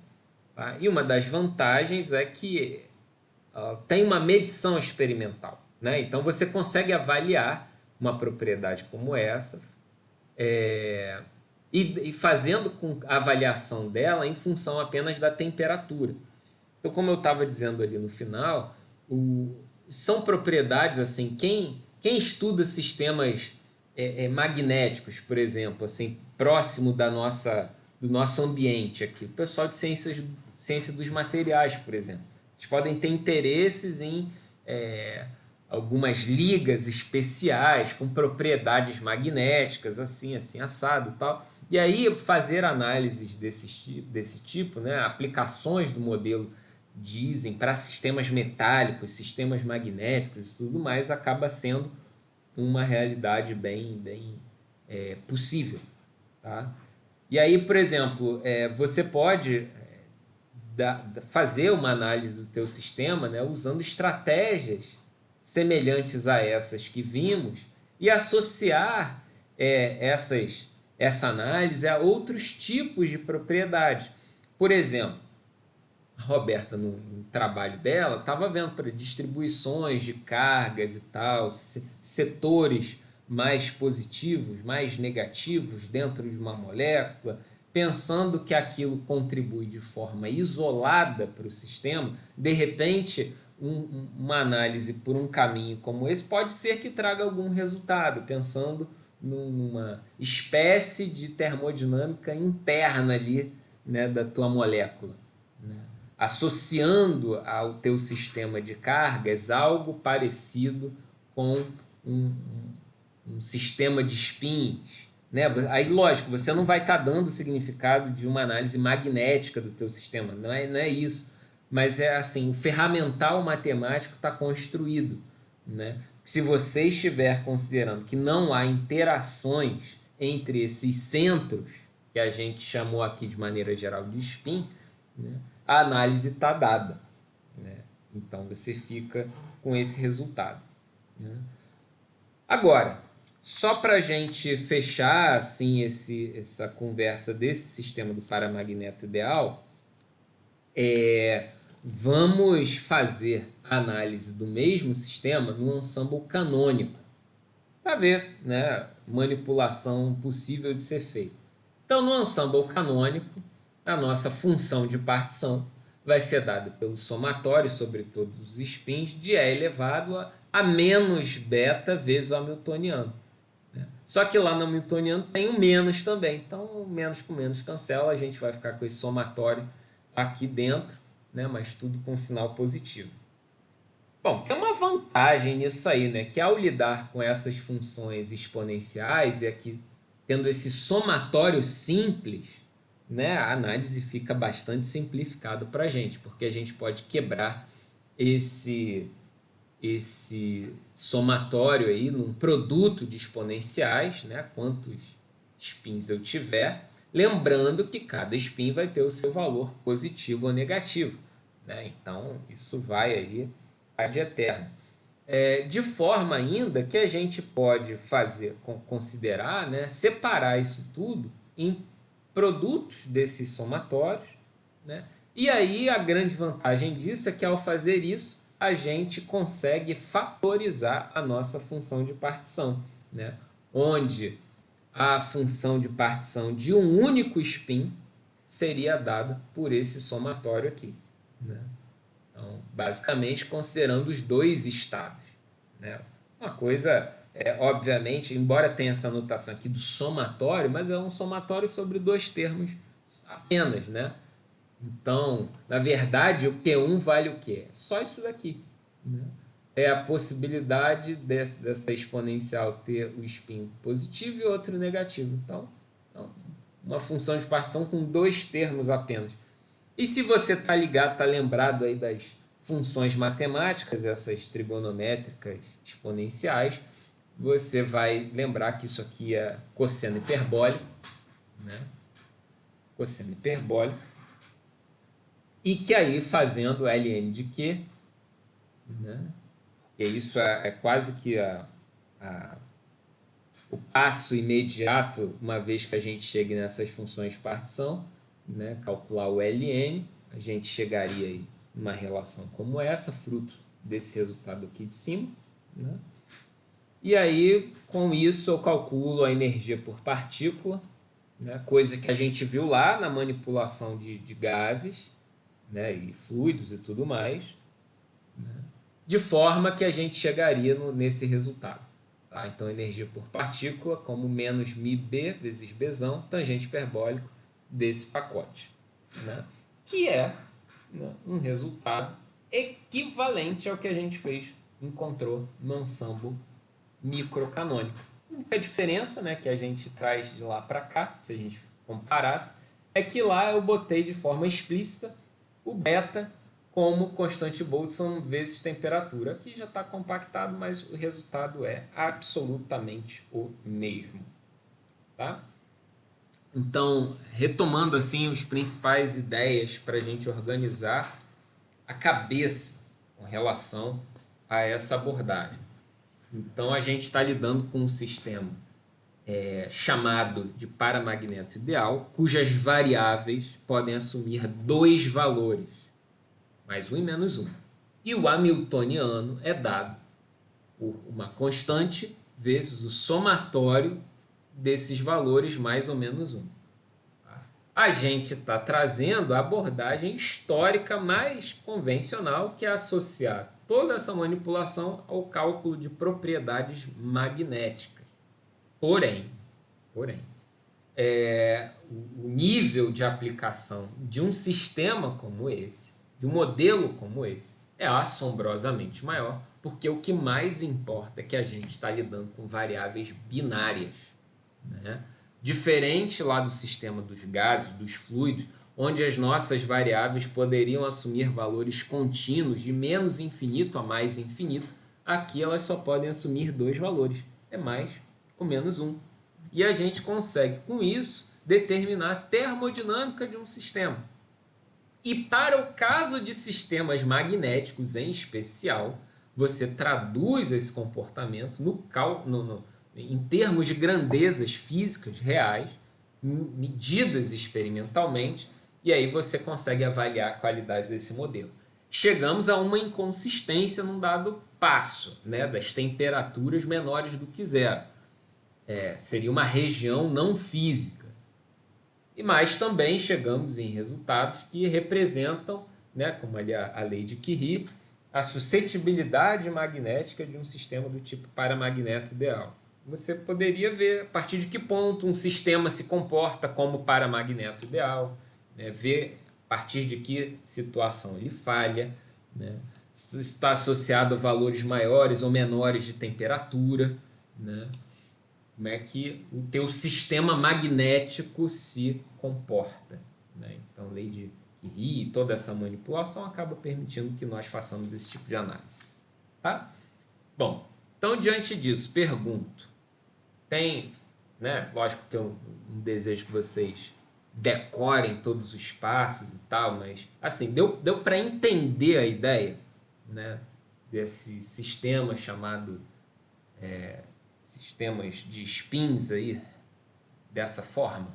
Speaker 1: tá? E uma das vantagens é que tem uma medição experimental, né? Então você consegue avaliar uma propriedade como essa e fazendo com a avaliação dela em função apenas da temperatura. Então, como eu estava dizendo ali no final, são propriedades assim, quem estuda sistemas magnéticos, por exemplo, assim, próximo do nosso ambiente aqui, o pessoal de ciência dos materiais, por exemplo, eles podem ter interesses em algumas ligas especiais com propriedades magnéticas, assim, assim, assado e tal. E aí fazer análises desse tipo, né, aplicações do modelo dizem para sistemas metálicos, sistemas magnéticos e tudo mais, acaba sendo uma realidade bem possível. Tá? E aí, por exemplo, você pode fazer uma análise do teu sistema, né, usando estratégias semelhantes a essas que vimos e associar essa análise a outros tipos de propriedades. Por exemplo, a Roberta, no trabalho dela, estava vendo para distribuições de cargas e tal, setores mais positivos, mais negativos dentro de uma molécula, pensando que aquilo contribui de forma isolada para o sistema. De repente, uma análise por um caminho como esse pode ser que traga algum resultado, pensando numa espécie de termodinâmica interna ali, né, da tua molécula, né? Associando ao teu sistema de cargas algo parecido com um, um sistema de spins, né? Aí, lógico, você não vai estar dando o significado de uma análise magnética do teu sistema, não é isso, mas é assim, o ferramental matemático está construído, né? Se você estiver considerando que não há interações entre esses centros, que a gente chamou aqui de maneira geral de spin, né, a análise está dada, né? Então você fica com esse resultado, né? Agora, só para a gente fechar assim essa conversa desse sistema do paramagneto ideal, vamos fazer a análise do mesmo sistema no ensemble canônico para ver, né, manipulação possível de ser feita. Então, no ensemble canônico, a nossa função de partição vai ser dada pelo somatório sobre todos os spins de E elevado a menos beta vezes o hamiltoniano, né? Só que lá no hamiltoniano tem o menos também. Então, o menos com menos cancela, a gente vai ficar com esse somatório aqui dentro, né? Mas tudo com sinal positivo. Bom, tem uma vantagem nisso aí, né? Que ao lidar com essas funções exponenciais e aqui tendo esse somatório simples, né? A análise fica bastante simplificada para a gente, porque a gente pode quebrar esse somatório aí num produto de exponenciais, né? Quantos spins eu tiver, lembrando que cada spin vai ter o seu valor positivo ou negativo, né? Então isso vai aí ad eterno. de forma ainda que a gente pode considerar, né, separar isso tudo em produtos desses somatórios, né? E aí a grande vantagem disso é que ao fazer isso a gente consegue fatorizar a nossa função de partição, né? Onde a função de partição de um único spin seria dada por esse somatório aqui, né? Então, basicamente considerando os dois estados, né? Uma coisa obviamente, embora tenha essa notação aqui do somatório, mas é um somatório sobre dois termos apenas, né? Então, na verdade, o Q1 vale o quê? É só isso daqui, né? É a possibilidade dessa exponencial ter o spin positivo e outro negativo. Então, uma função de partição com dois termos apenas. E se você está ligado, está lembrado aí das funções matemáticas, essas trigonométricas exponenciais, você vai lembrar que isso aqui é cosseno hiperbólico, né? Cosseno hiperbólico. E que aí, fazendo ln de Q, né? E isso é quase que o passo imediato, uma vez que a gente chegue nessas funções de partição, né? Calcular o ln, a gente chegaria aí numa relação como essa, fruto desse resultado aqui de cima, né? E aí, com isso, eu calculo a energia por partícula, né? Coisa que a gente viu lá na manipulação de gases, né? E fluidos e tudo mais, né? De forma que a gente chegaria nesse resultado. Tá? Então, energia por partícula como menos μb vezes Bzão, tangente hiperbólico desse pacote, né? Que é, né, um resultado equivalente ao que a gente encontrou no ensemble microcanônico. A única diferença, né, que a gente traz de lá para cá, se a gente comparasse, é que lá eu botei de forma explícita o beta como constante Boltzmann vezes temperatura. Aqui já está compactado, mas o resultado é absolutamente o mesmo. Tá? Então, retomando assim as principais ideias para a gente organizar a cabeça com relação a essa abordagem. Então, a gente está lidando com um sistema chamado de paramagneto ideal, cujas variáveis podem assumir dois valores, mais um e menos um. E o hamiltoniano é dado por uma constante vezes o somatório desses valores, mais ou menos um. A gente está trazendo a abordagem histórica mais convencional, que é associar toda essa manipulação ao cálculo de propriedades magnéticas. Porém, o nível de aplicação de um sistema como esse, de um modelo como esse, é assombrosamente maior, porque o que mais importa é que a gente está lidando com variáveis binárias, né? Diferente lá do sistema dos gases, dos fluidos, onde as nossas variáveis poderiam assumir valores contínuos de menos infinito a mais infinito, aqui elas só podem assumir dois valores, é mais ou menos um. E a gente consegue, com isso, determinar a termodinâmica de um sistema. E para o caso de sistemas magnéticos em especial, você traduz esse comportamento em termos de grandezas físicas reais, medidas experimentalmente, e aí você consegue avaliar a qualidade desse modelo. Chegamos a uma inconsistência num dado passo, né, das temperaturas menores do que zero. Seria uma região não física. Mas também chegamos em resultados que representam, né, como ali a lei de Curie, a suscetibilidade magnética de um sistema do tipo paramagneto ideal. Você poderia ver a partir de que ponto um sistema se comporta como paramagneto ideal, né, ver a partir de que situação ele falha, né, se está associado a valores maiores ou menores de temperatura, né, como é que o teu sistema magnético se comporta, né? Então, lei de Curie e toda essa manipulação acaba permitindo que nós façamos esse tipo de análise. Tá? Bom, então, diante disso, pergunto. Né? Lógico que eu não desejo que vocês decorem todos os passos e tal, mas assim, deu para entender a ideia, né? desse sistema chamado sistemas de spins aí, dessa forma?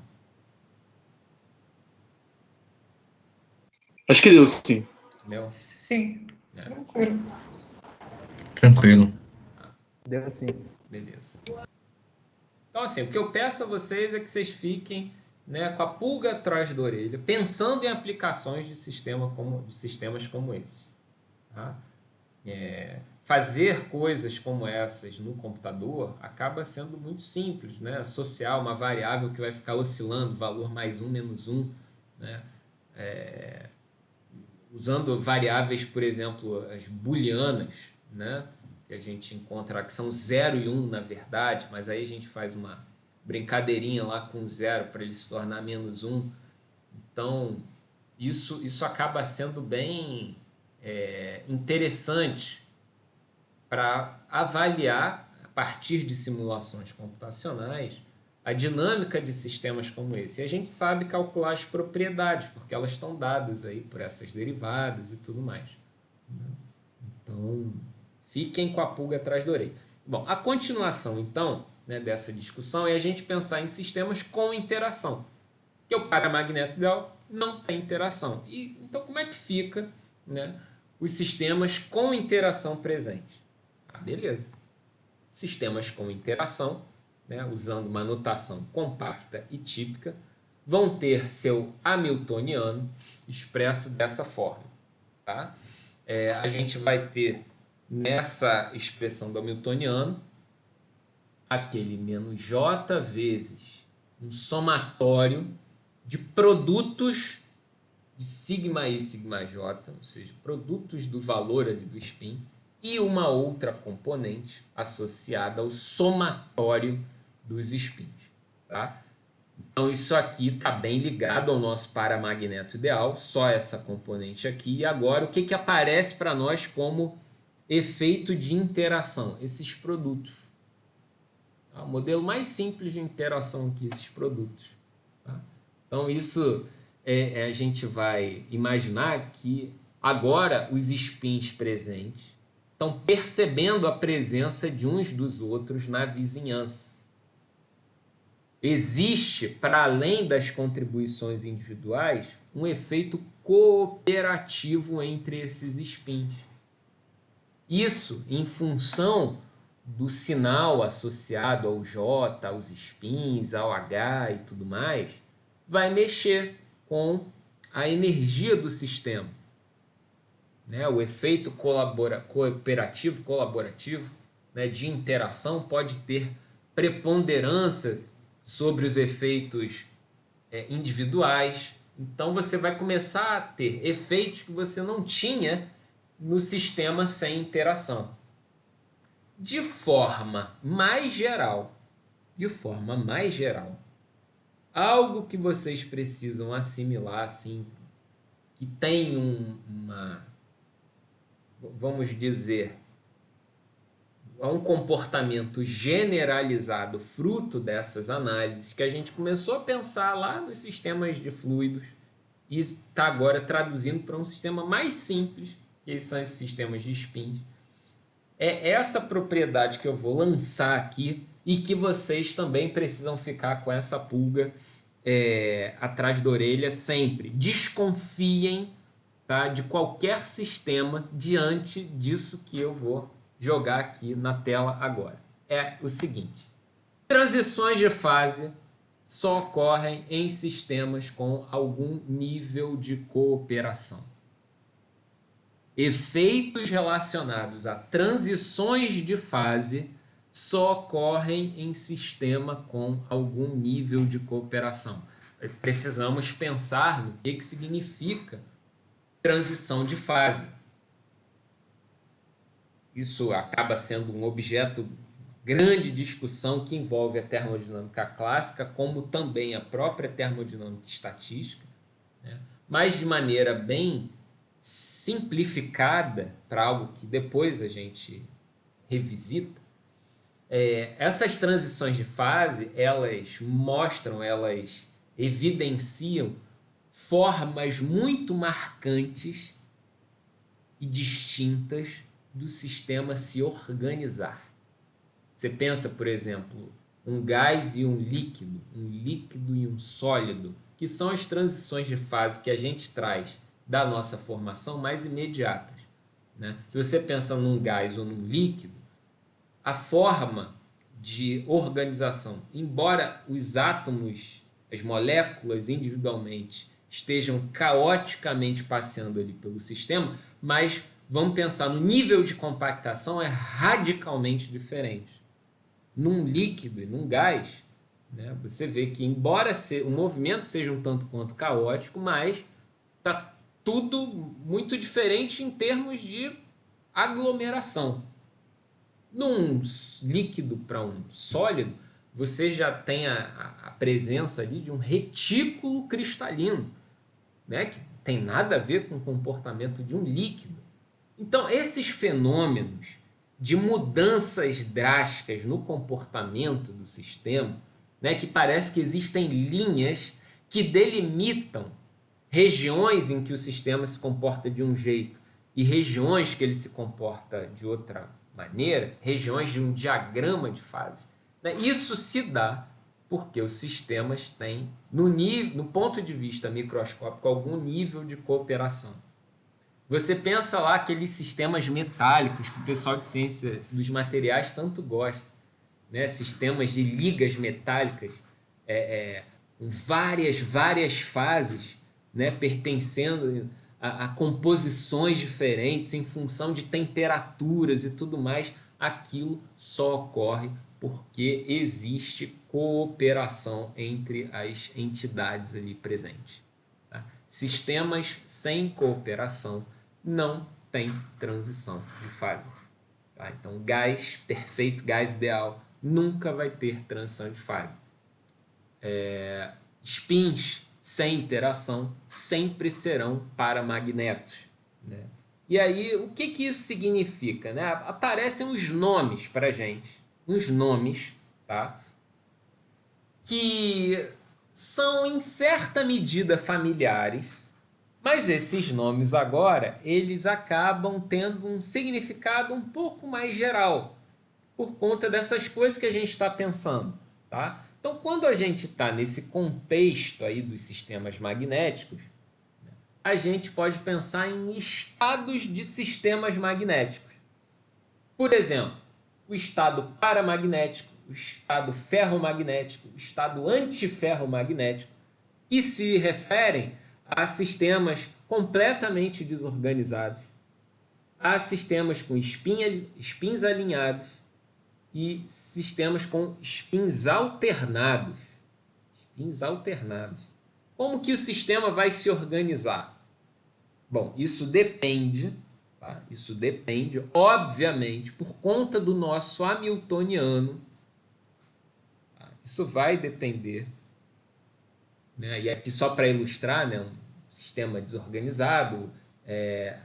Speaker 4: Acho que deu, sim.
Speaker 1: Deu?
Speaker 3: Sim,
Speaker 1: É.
Speaker 3: tranquilo.
Speaker 5: Tranquilo.
Speaker 2: Deu sim.
Speaker 1: Beleza. Então, assim, o que eu peço a vocês é que vocês fiquem, né, com a pulga atrás da orelha, pensando em aplicações de sistemas como esse. Tá? Fazer coisas como essas no computador acaba sendo muito simples, né? Associar uma variável que vai ficar oscilando, valor mais um, menos um, né? Usando variáveis, por exemplo, as booleanas, né? Que a gente encontra que são 0 e 1 na verdade, mas aí a gente faz uma brincadeirinha lá com 0 para ele se tornar menos 1. Então, isso acaba sendo bem interessante para avaliar, a partir de simulações computacionais, a dinâmica de sistemas como esse. E a gente sabe calcular as propriedades, porque elas estão dadas aí por essas derivadas e tudo mais. Então, fiquem com a pulga atrás da orelha. Bom, a continuação, então, né, dessa discussão é a gente pensar em sistemas com interação. Porque o paramagneto ideal não tem interação. Então, como é que fica, né, os sistemas com interação presentes? Beleza. Sistemas com interação, né, usando uma notação compacta e típica, vão ter seu hamiltoniano expresso dessa forma. Tá? A gente vai ter nessa expressão do hamiltoniano aquele menos j vezes um somatório de produtos de sigma i, sigma j, ou seja, produtos do valor ali do spin, e uma outra componente associada ao somatório dos spins. Tá? Então, isso aqui está bem ligado ao nosso paramagneto ideal, só essa componente aqui. E agora, o que aparece para nós como efeito de interação? Esses produtos. Tá? O modelo mais simples de interação aqui, esses produtos. Tá? Então, isso a gente vai imaginar que agora os spins presentes estão percebendo a presença de uns dos outros na vizinhança. Existe, para além das contribuições individuais, um efeito cooperativo entre esses spins. Isso em função do sinal associado ao J, aos spins, ao H e tudo mais, vai mexer com a energia do sistema. Né? O efeito cooperativo, colaborativo, né, de interação pode ter preponderância sobre os efeitos individuais. Então você vai começar a ter efeitos que você não tinha no sistema sem interação. De forma mais geral, algo que vocês precisam assimilar, assim, que tem vamos dizer, um comportamento generalizado fruto dessas análises que a gente começou a pensar lá nos sistemas de fluidos e está agora traduzindo para um sistema mais simples, que são esses sistemas de spins. É essa propriedade que eu vou lançar aqui e que vocês também precisam ficar com essa pulga atrás da orelha sempre. Desconfiem, tá, de qualquer sistema diante disso que eu vou jogar aqui na tela agora. É o seguinte: transições de fase só ocorrem em sistemas com algum nível de cooperação. Efeitos relacionados a transições de fase só ocorrem em sistema com algum nível de cooperação. Precisamos pensar no que significa transição de fase. Isso acaba sendo um objeto de grande discussão que envolve a termodinâmica clássica, como também a própria termodinâmica estatística, né? Mas de maneira bem simplificada, para algo que depois a gente revisita. Essas transições de fase, elas evidenciam formas muito marcantes e distintas do sistema se organizar. Você pensa, por exemplo, um gás e um líquido e um sólido, que são as transições de fase que a gente traz da nossa formação mais imediatas, né? Se você pensa num gás ou num líquido, a forma de organização, embora os átomos, as moléculas individualmente estejam caoticamente passeando ali pelo sistema, mas vamos pensar no nível de compactação é radicalmente diferente. Num líquido e num gás, né, você vê que embora o movimento seja um tanto quanto caótico, mas está tudo muito diferente em termos de aglomeração. Num líquido para um sólido, você já tem a presença ali de um retículo cristalino, né, que tem nada a ver com o comportamento de um líquido. Então, esses fenômenos de mudanças drásticas no comportamento do sistema, né, que parece que existem linhas que delimitam regiões em que o sistema se comporta de um jeito e regiões que ele se comporta de outra maneira, regiões de um diagrama de fase, né? Isso se dá porque os sistemas têm, no ponto de vista microscópico, algum nível de cooperação. Você pensa lá aqueles sistemas metálicos que o pessoal de ciência dos materiais tanto gosta, né? Sistemas de ligas metálicas, com várias fases, né? Pertencendo a composições diferentes em função de temperaturas e tudo mais. Aquilo só ocorre porque existe cooperação entre as entidades ali presentes. Tá? Sistemas sem cooperação não tem transição de fase. Tá? Então, gás perfeito, gás ideal, nunca vai ter transição de fase. Spins sem interação sempre serão paramagnetos, né? E aí, o que isso significa, né? Aparecem os nomes para a gente, uns nomes, tá? Que são em certa medida familiares, mas esses nomes agora, eles acabam tendo um significado um pouco mais geral, por conta dessas coisas que a gente está pensando, tá? Então, quando a gente está nesse contexto aí dos sistemas magnéticos, a gente pode pensar em estados de sistemas magnéticos. Por exemplo, o estado paramagnético, o estado ferromagnético, o estado antiferromagnético, que se referem a sistemas completamente desorganizados, a sistemas com spins alinhados e sistemas com spins alternados. Spins alternados. Como que o sistema vai se organizar? Bom, isso depende, tá? Isso depende, obviamente, por conta do nosso hamiltoniano. Tá? Isso vai depender, né? E aqui só para ilustrar, né? Um sistema desorganizado,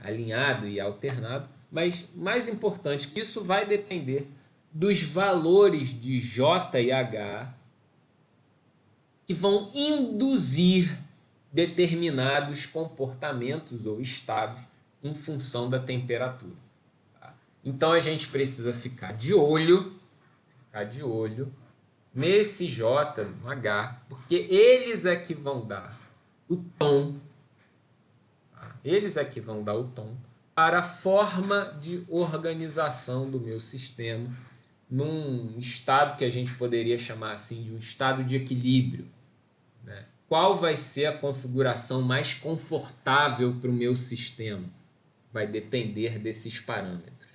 Speaker 1: alinhado e alternado, mas mais importante que isso vai depender dos valores de J e H que vão induzir determinados comportamentos ou estados em função da temperatura. Tá? Então a gente precisa ficar de olho nesse J, no H, porque eles é que vão dar o tom, tá? Eles é que vão dar o tom para a forma de organização do meu sistema num estado que a gente poderia chamar assim de um estado de equilíbrio, né? Qual vai ser a configuração mais confortável para o meu sistema? Vai depender desses parâmetros,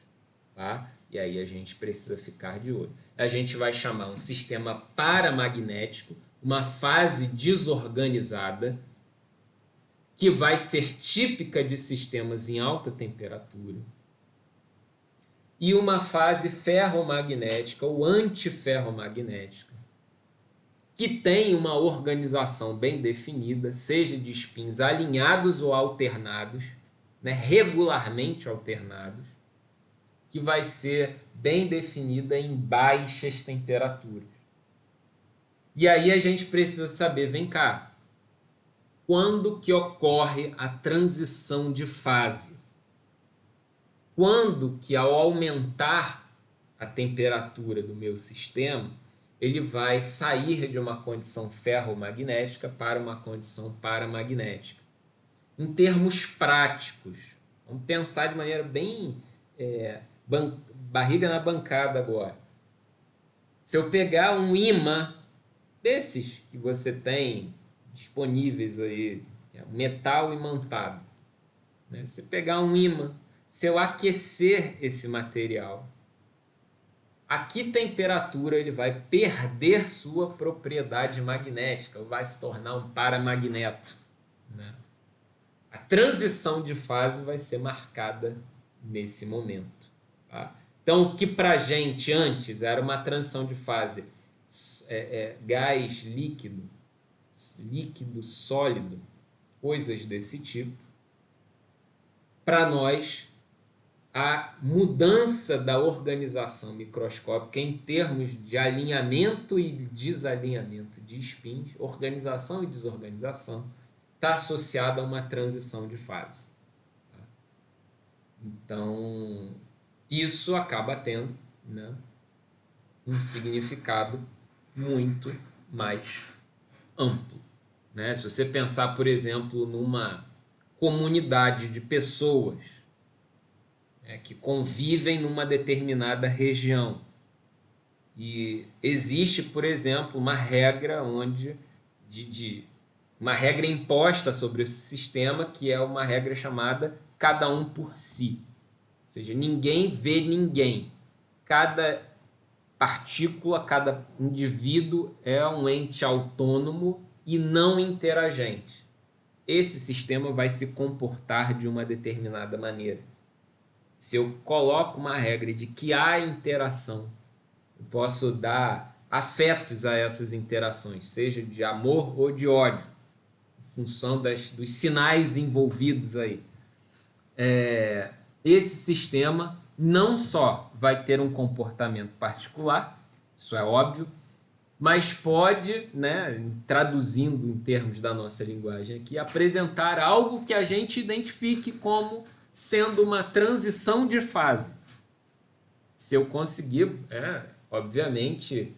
Speaker 1: tá? E aí a gente precisa ficar de olho. A gente vai chamar um sistema paramagnético, uma fase desorganizada, que vai ser típica de sistemas em alta temperatura, e uma fase ferromagnética ou antiferromagnética, que tem uma organização bem definida, seja de spins alinhados ou alternados, né, regularmente alternados, que vai ser bem definida em baixas temperaturas. E aí a gente precisa saber, vem cá, quando que ocorre a transição de fase? quando que ao aumentar a temperatura do meu sistema, ele vai sair de uma condição ferromagnética para uma condição paramagnética. Em termos práticos, vamos pensar de maneira bem barriga na bancada agora. Se eu pegar um ímã desses que você tem disponíveis aí, que é metal imantado, né? Se pegar um ímã, se eu aquecer esse material, a que temperatura ele vai perder sua propriedade magnética, ou vai se tornar um paramagneto, né? A transição de fase vai ser marcada nesse momento, tá? Então, o que para a gente antes era uma transição de fase gás líquido, líquido sólido, coisas desse tipo, para nós a mudança da organização microscópica em termos de alinhamento e desalinhamento de spins, organização e desorganização, está associada a uma transição de fase. Tá? Então, isso acaba tendo, né, um significado muito mais amplo, né? Se você pensar, por exemplo, numa comunidade de pessoas, que convivem numa determinada região. E existe, por exemplo, uma regra uma regra imposta sobre esse sistema, que é uma regra chamada cada um por si. Ou seja, ninguém vê ninguém. Cada partícula, cada indivíduo é um ente autônomo e não interagente. Esse sistema vai se comportar de uma determinada maneira. Se eu coloco uma regra de que há interação, eu posso dar afetos a essas interações, seja de amor ou de ódio, em função dos sinais envolvidos aí. Esse sistema não só vai ter um comportamento particular, isso é óbvio, mas pode, né, traduzindo em termos da nossa linguagem aqui, apresentar algo que a gente identifique como sendo uma transição de fase. Se eu conseguir, obviamente,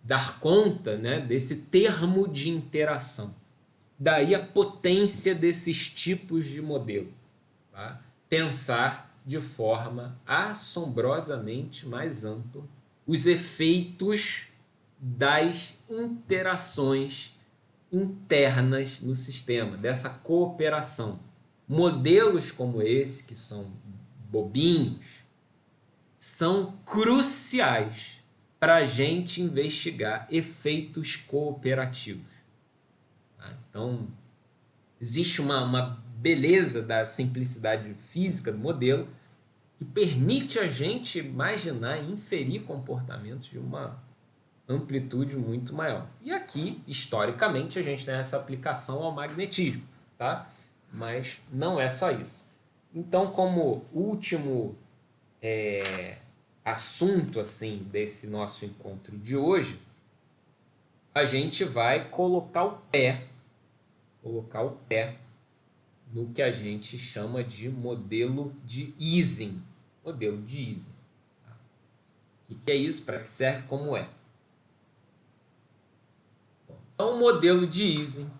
Speaker 1: dar conta, né, desse termo de interação. Daí a potência desses tipos de modelo. Tá? Pensar de forma assombrosamente mais ampla os efeitos das interações internas no sistema, dessa cooperação. Modelos como esse, que são bobinhos, são cruciais para a gente investigar efeitos cooperativos. Tá? Então, existe uma beleza da simplicidade física do modelo que permite a gente imaginar e inferir comportamentos de uma amplitude muito maior. E aqui, historicamente, a gente tem essa aplicação ao magnetismo, tá? Mas não é só isso. Então, como último assunto assim desse nosso encontro de hoje, a gente vai colocar o pé no que a gente chama de modelo de Ising. Modelo de Ising. Tá? O que é isso? Para que serve? Como é? Então, o modelo de Ising,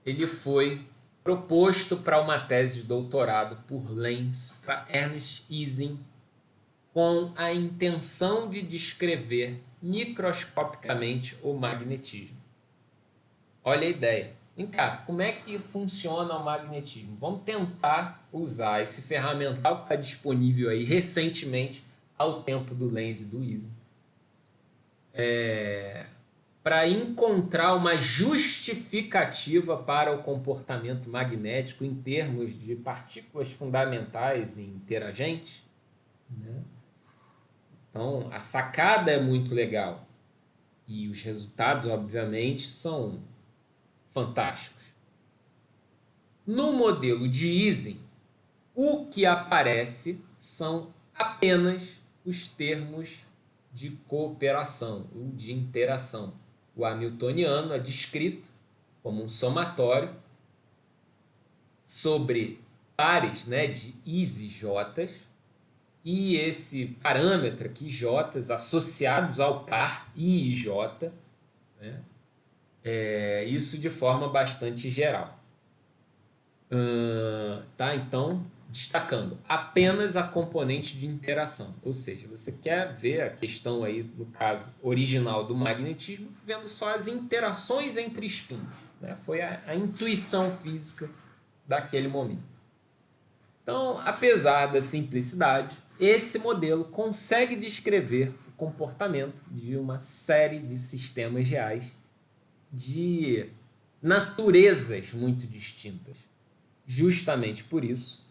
Speaker 1: ele foi proposto para uma tese de doutorado por Lenz, para Ernst Ising, com a intenção de descrever microscopicamente o magnetismo. Olha a ideia. Vem cá, como é que funciona o magnetismo? Vamos tentar usar esse ferramental que está disponível aí recentemente, ao tempo do Lenz e do Ising, para encontrar uma justificativa para o comportamento magnético em termos de partículas fundamentais e interagentes, né? Então, a sacada é muito legal e os resultados, obviamente, são fantásticos. No modelo de Ising, o que aparece são apenas os termos de cooperação ou de interação. O hamiltoniano é descrito como um somatório sobre pares, né, de is e jotas, e esse parâmetro aqui, J, associados ao par I e J, né? Isso de forma bastante geral. Tá? Então, destacando apenas a componente de interação, ou seja, você quer ver a questão aí, no caso original do magnetismo, vendo só as interações entre spins, né? Foi a intuição física daquele momento. Então, apesar da simplicidade, esse modelo consegue descrever o comportamento de uma série de sistemas reais de naturezas muito distintas. Justamente por isso,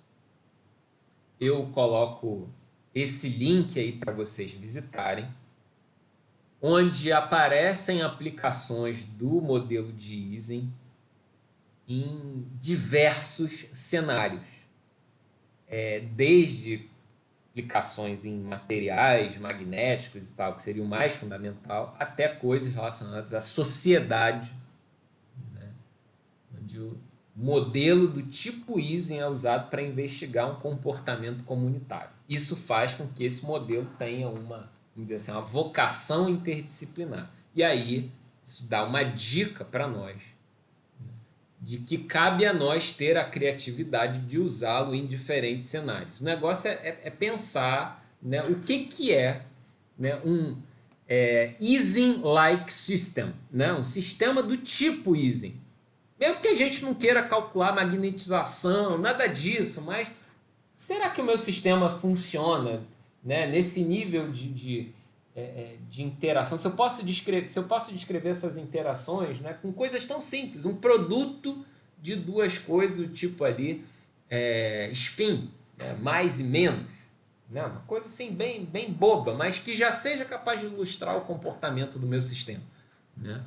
Speaker 1: eu coloco esse link aí para vocês visitarem, onde aparecem aplicações do modelo de Ising em diversos cenários, desde aplicações em materiais magnéticos e tal, que seria o mais fundamental, até coisas relacionadas à sociedade, né? Onde o modelo do tipo Ising é usado para investigar um comportamento comunitário. Isso faz com que esse modelo tenha uma, vamos dizer assim, uma vocação interdisciplinar. E aí, isso dá uma dica para nós, de que cabe a nós ter a criatividade de usá-lo em diferentes cenários. O negócio é pensar, né, o que é, né, um Ising-like system, né, um sistema do tipo Ising. Mesmo que a gente não queira calcular magnetização, nada disso, mas será que o meu sistema funciona, né, nesse nível de interação? Se eu posso descrever essas interações, né, com coisas tão simples, um produto de duas coisas do tipo ali, spin, né, mais e menos, né, uma coisa assim bem boba, mas que já seja capaz de ilustrar o comportamento do meu sistema, né?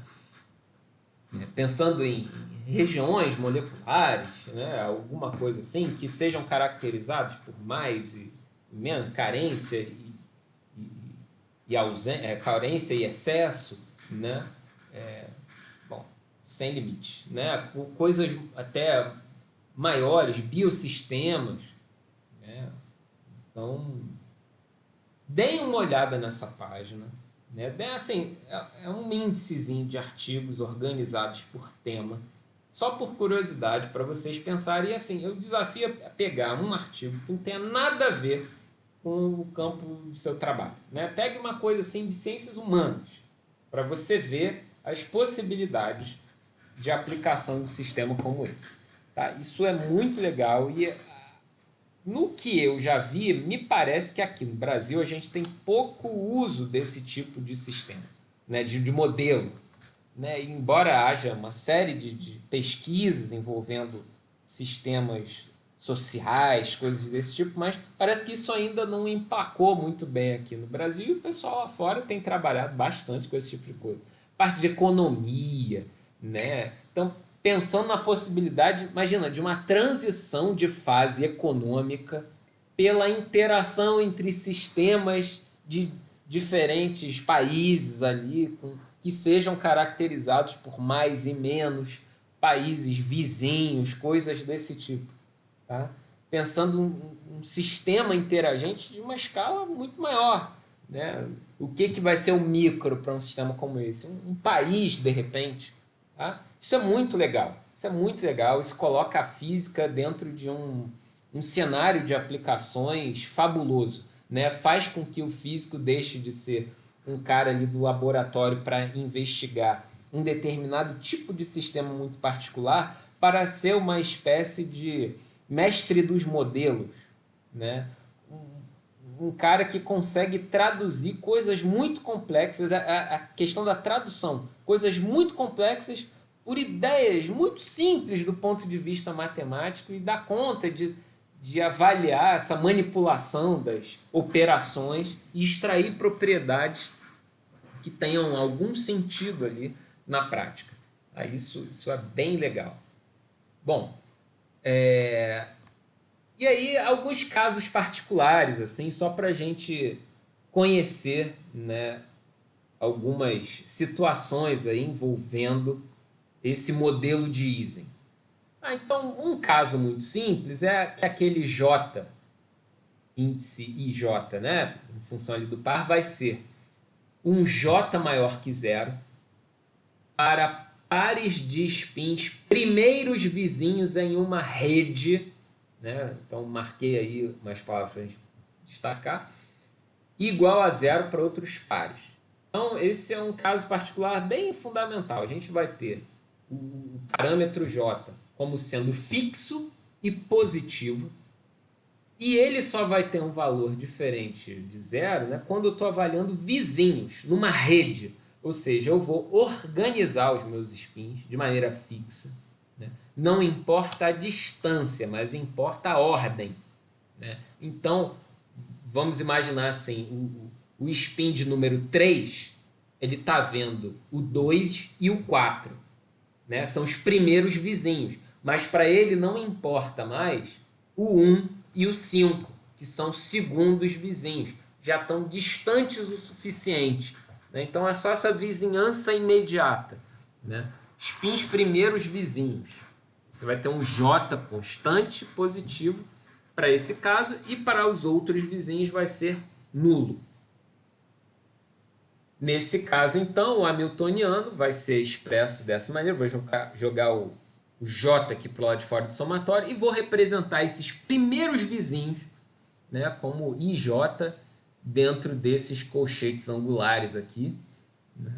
Speaker 1: Pensando em regiões moleculares, né, alguma coisa assim, que sejam caracterizados por mais e menos carência carência e excesso, né? Bom, sem limite, né? Coisas até maiores, biossistemas, né? Então, deem uma olhada nessa página, né? Bem, assim, é um índicezinho de artigos organizados por tema, só por curiosidade, para vocês pensarem. E assim, eu desafio a pegar um artigo que não tenha nada a ver com o campo do seu trabalho, né? Pegue uma coisa assim de ciências humanas, para você ver as possibilidades de aplicação de um sistema como esse. Tá? Isso é muito legal e no que eu já vi, me parece que aqui no Brasil a gente tem pouco uso desse tipo de sistema, né? de modelo. Né? E embora haja uma série de pesquisas envolvendo sistemas sociais, coisas desse tipo, mas parece que isso ainda não emplacou muito bem aqui no Brasil, e o pessoal lá fora tem trabalhado bastante com esse tipo de coisa. Parte de economia, né? Então, pensando na possibilidade, imagina, de uma transição de fase econômica pela interação entre sistemas de diferentes países ali, que sejam caracterizados por mais e menos, países vizinhos, coisas desse tipo. Tá? Pensando um sistema interagente de uma escala muito maior. Né? O que vai ser o micro para um sistema como esse? Um país, de repente. Tá? Isso é muito legal. Isso é muito legal. Isso coloca a física dentro de um cenário de aplicações fabuloso. Né? Faz com que o físico deixe de ser um cara ali do laboratório para investigar um determinado tipo de sistema muito particular para ser uma espécie de mestre dos modelos, né? Um cara que consegue traduzir coisas muito complexas, a questão da tradução, coisas muito complexas por ideias muito simples do ponto de vista matemático e dá conta de avaliar essa manipulação das operações e extrair propriedades que tenham algum sentido ali na prática. Isso é bem legal. Bom, e aí alguns casos particulares, assim, só para a gente conhecer, né, algumas situações aí envolvendo esse modelo de Ising. Então, um caso muito simples é que aquele J índice IJ, né, em função ali do par, vai ser um J maior que zero para pares de spins primeiros vizinhos em uma rede, né? Então marquei aí umas palavras para a gente destacar, igual a zero para outros pares. Então esse é um caso particular bem fundamental. A gente vai ter o parâmetro J como sendo fixo e positivo, e ele só vai ter um valor diferente de zero, né, quando eu estou avaliando vizinhos numa rede. Ou seja, eu vou organizar os meus spins de maneira fixa, né? Não importa a distância, mas importa a ordem, né? Então, vamos imaginar assim, o spin de número 3, ele está vendo o 2 e o 4, né? São os primeiros vizinhos. Mas para ele não importa mais o 1 e o 5, que são segundos vizinhos. Já estão distantes o suficiente, né? Então é só essa vizinhança imediata, né? Spins primeiros vizinhos. Você vai ter um J constante positivo para esse caso, e para os outros vizinhos vai ser nulo. Nesse caso, então, o hamiltoniano vai ser expresso dessa maneira. Vou jogar o J aqui para o lado de fora do somatório e vou representar esses primeiros vizinhos, né, como IJ dentro desses colchetes angulares aqui, né?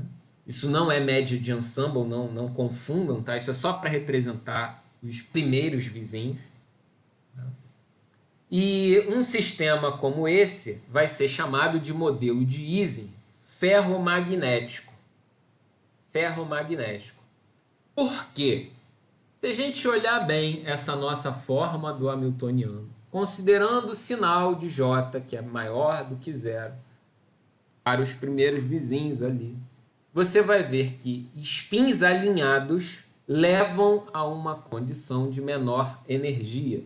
Speaker 1: Isso não é média de ensemble, não confundam, tá? Isso é só para representar os primeiros vizinhos. E um sistema como esse vai ser chamado de modelo de Ising ferromagnético. Ferromagnético. Por quê? Se a gente olhar bem essa nossa forma do hamiltoniano, considerando o sinal de J, que é maior do que zero, para os primeiros vizinhos ali, você vai ver que spins alinhados levam a uma condição de menor energia.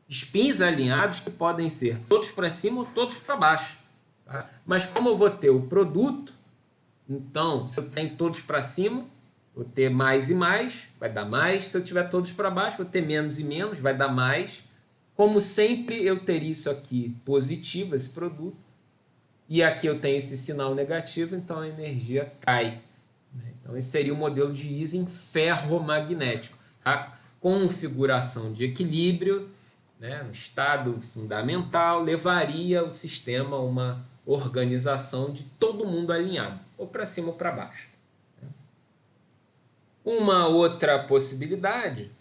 Speaker 1: Spins alinhados que podem ser todos para cima ou todos para baixo, tá? Mas como eu vou ter o produto, então, se eu tenho todos para cima, vou ter mais e mais, vai dar mais. Se eu tiver todos para baixo, vou ter menos e menos, vai dar mais. Como sempre, eu teria isso aqui positivo, esse produto, e aqui eu tenho esse sinal negativo, então a energia cai. Então, esse seria o modelo de Ising ferromagnético. A configuração de equilíbrio, né, no estado fundamental, levaria o sistema a uma organização de todo mundo alinhado, ou para cima ou para baixo. Uma outra possibilidade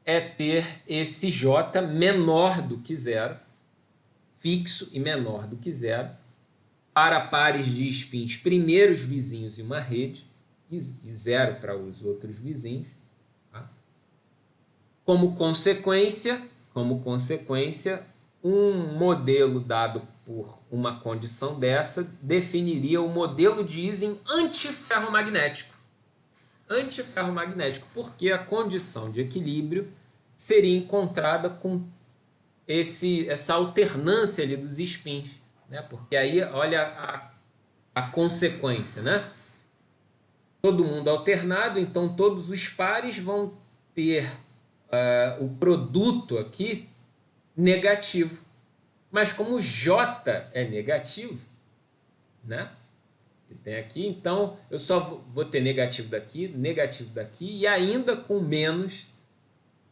Speaker 1: é ter esse J menor do que zero, fixo e menor do que zero, para pares de spins primeiros vizinhos em uma rede, e zero para os outros vizinhos. Tá? Como consequência, um modelo dado por uma condição dessa definiria o modelo de Ising antiferromagnético. Antiferromagnético, porque a condição de equilíbrio seria encontrada com essa alternância ali dos spins, né? Porque aí, olha a consequência, né? Todo mundo alternado, então todos os pares vão ter o produto aqui negativo. Mas como o J é negativo, né? Tem aqui, então eu só vou ter negativo daqui e ainda com menos.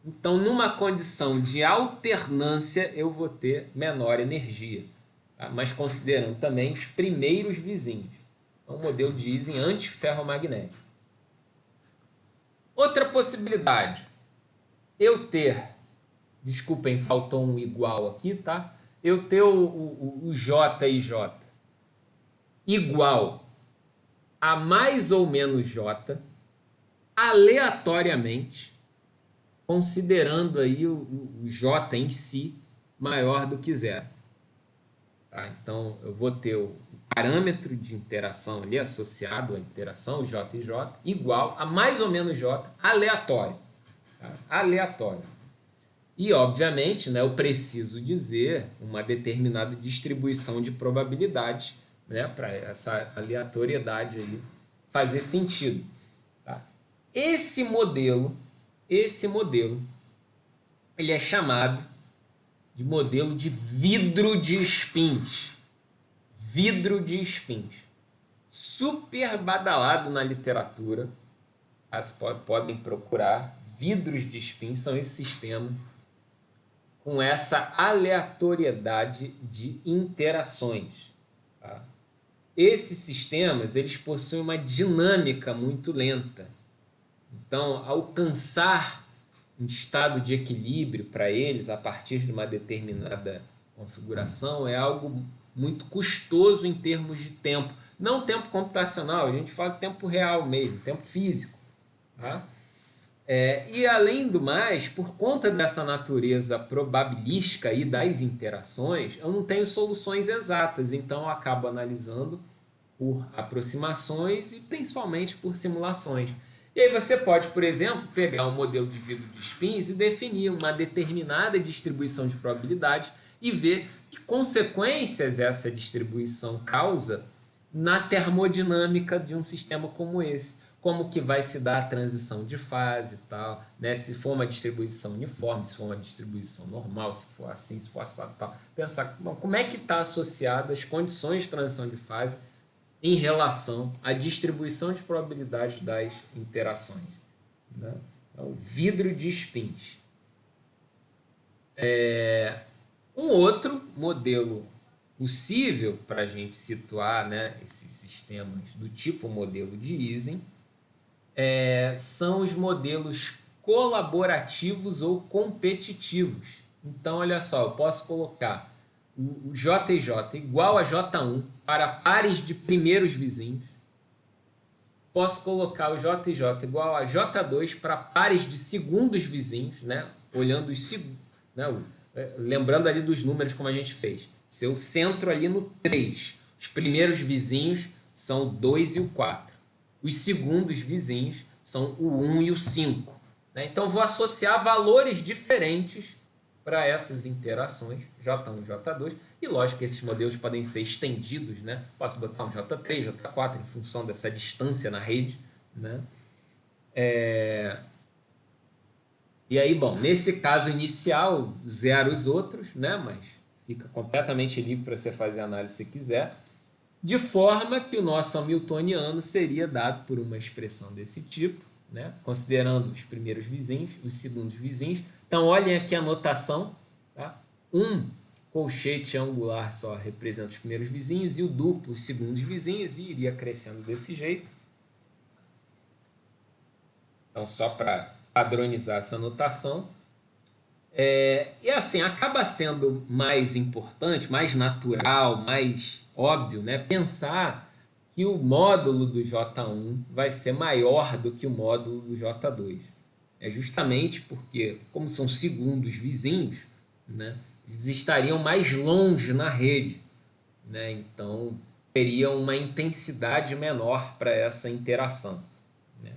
Speaker 1: Então, numa condição de alternância, eu vou ter menor energia, tá? Mas considerando também os primeiros vizinhos. É um modelo de Ising antiferromagnético. Outra possibilidade, eu ter, desculpem, faltou um igual aqui, tá? Eu ter o J e J igual a mais ou menos J, aleatoriamente, considerando aí o J em si maior do que zero. Tá? Então, eu vou ter o parâmetro de interação ali associado à interação, J e J, igual a mais ou menos J, aleatório. Tá? Aleatório. E, obviamente, né, eu preciso dizer uma determinada distribuição de probabilidade, né, para essa aleatoriedade aí fazer sentido. Tá? Esse modelo, ele é chamado de modelo de vidro de spins. Vidro de spins. Super badalado na literatura. Vocês podem procurar. Vidros de spins são esses sistemas com essa aleatoriedade de interações. Tá? Esses sistemas, eles possuem uma dinâmica muito lenta. Então, alcançar um estado de equilíbrio para eles a partir de uma determinada configuração é algo muito custoso em termos de tempo. Não tempo computacional, a gente fala de tempo real mesmo, tempo físico. Tá? E além do mais, por conta dessa natureza probabilística aí das interações, eu não tenho soluções exatas, então eu acabo analisando por aproximações e principalmente por simulações. E aí você pode, por exemplo, pegar um modelo de vidro de spins e definir uma determinada distribuição de probabilidade e ver que consequências essa distribuição causa na termodinâmica de um sistema como esse. Como que vai se dar a transição de fase e tal, né? Se for uma distribuição uniforme, se for uma distribuição normal, se for assim, se for assado, tal. Pensar, bom, como é que está associado as condições de transição de fase em relação à distribuição de probabilidade das interações. Né? É o vidro de spins. Um outro modelo possível para a gente situar, né, esses sistemas do tipo modelo de Ising são os modelos colaborativos ou competitivos. Então, olha só, eu posso colocar o JJ igual a J1 para pares de primeiros vizinhos. Posso colocar o JJ igual a J2 para pares de segundos vizinhos, né? Olhando os né? Lembrando ali dos números como a gente fez. Se eu centro ali no 3, os primeiros vizinhos são o 2 e o 4. Os segundos vizinhos são o 1 e o 5. Né? Então, eu vou associar valores diferentes para essas interações, J1 e J2, e lógico que esses modelos podem ser estendidos, né? Posso botar um J3, J4, em função dessa distância na rede. Né? E aí, bom, nesse caso inicial, zero os outros, né? Mas fica completamente livre para você fazer a análise se quiser. De forma que o nosso Hamiltoniano seria dado por uma expressão desse tipo, né? Considerando os primeiros vizinhos, os segundos vizinhos. Então, olhem aqui a notação. Tá? Um colchete angular só representa os primeiros vizinhos e o duplo os segundos vizinhos, e iria crescendo desse jeito. Então, só para padronizar essa notação. E assim, acaba sendo mais importante, mais natural, mais óbvio, né? Pensar que o módulo do J1 vai ser maior do que o módulo do J2. É justamente porque, como são segundos vizinhos, né, eles estariam mais longe na rede. Né? Então, teria uma intensidade menor para essa interação. Né?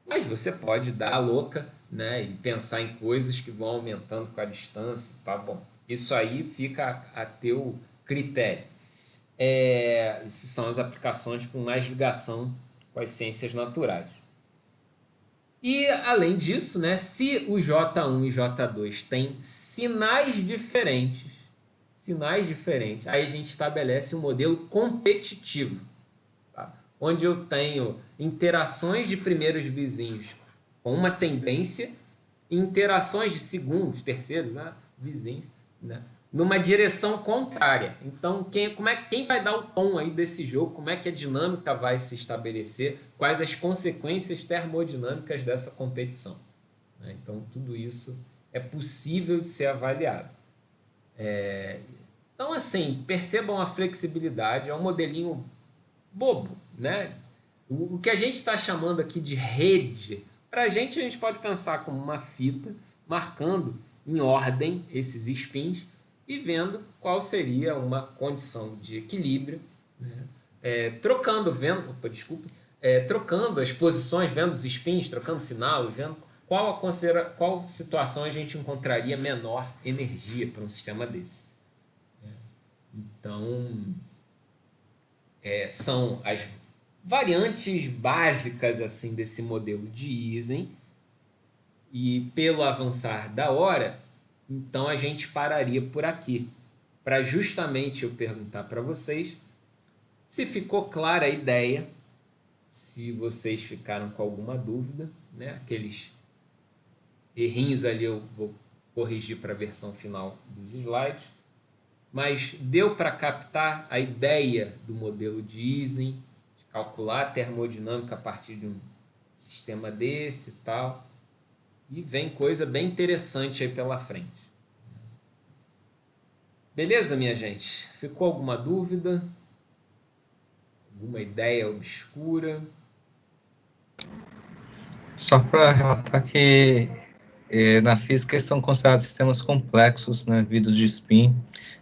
Speaker 1: Mas você pode dar a louca, né, e pensar em coisas que vão aumentando com a distância. Tá bom. Isso aí fica a teu critério. Isso são as aplicações com mais ligação com as ciências naturais. E, além disso, né, se o J1 e J2 têm sinais diferentes, aí a gente estabelece um modelo competitivo, tá? Onde eu tenho interações de primeiros vizinhos com uma tendência e interações de segundos, terceiros, né, vizinhos, né, numa direção contrária. Então, quem vai dar o tom aí desse jogo? Como é que a dinâmica vai se estabelecer? Quais as consequências termodinâmicas dessa competição? Né? Então, tudo isso é possível de ser avaliado. Então, assim, percebam a flexibilidade. É um modelinho bobo, né? O que a gente está chamando aqui de rede, para a gente pode pensar como uma fita marcando em ordem esses spins e vendo qual seria uma condição de equilíbrio, né? Trocando as posições, vendo os spins, trocando sinal, vendo qual situação a gente encontraria menor energia para um sistema desse. Então, são as variantes básicas assim desse modelo de Ising, e pelo avançar da hora, Então a gente pararia por aqui, para justamente eu perguntar para vocês se ficou clara a ideia, se vocês ficaram com alguma dúvida, né? Aqueles errinhos ali eu vou corrigir para a versão final dos slides, mas deu para captar a ideia do modelo de Ising, de calcular a termodinâmica a partir de um sistema desse e tal, e vem coisa bem interessante aí pela frente. Beleza, minha gente? Ficou alguma dúvida? Alguma ideia obscura?
Speaker 5: Só para relatar que na física eles são considerados sistemas complexos, né, vidos de spin.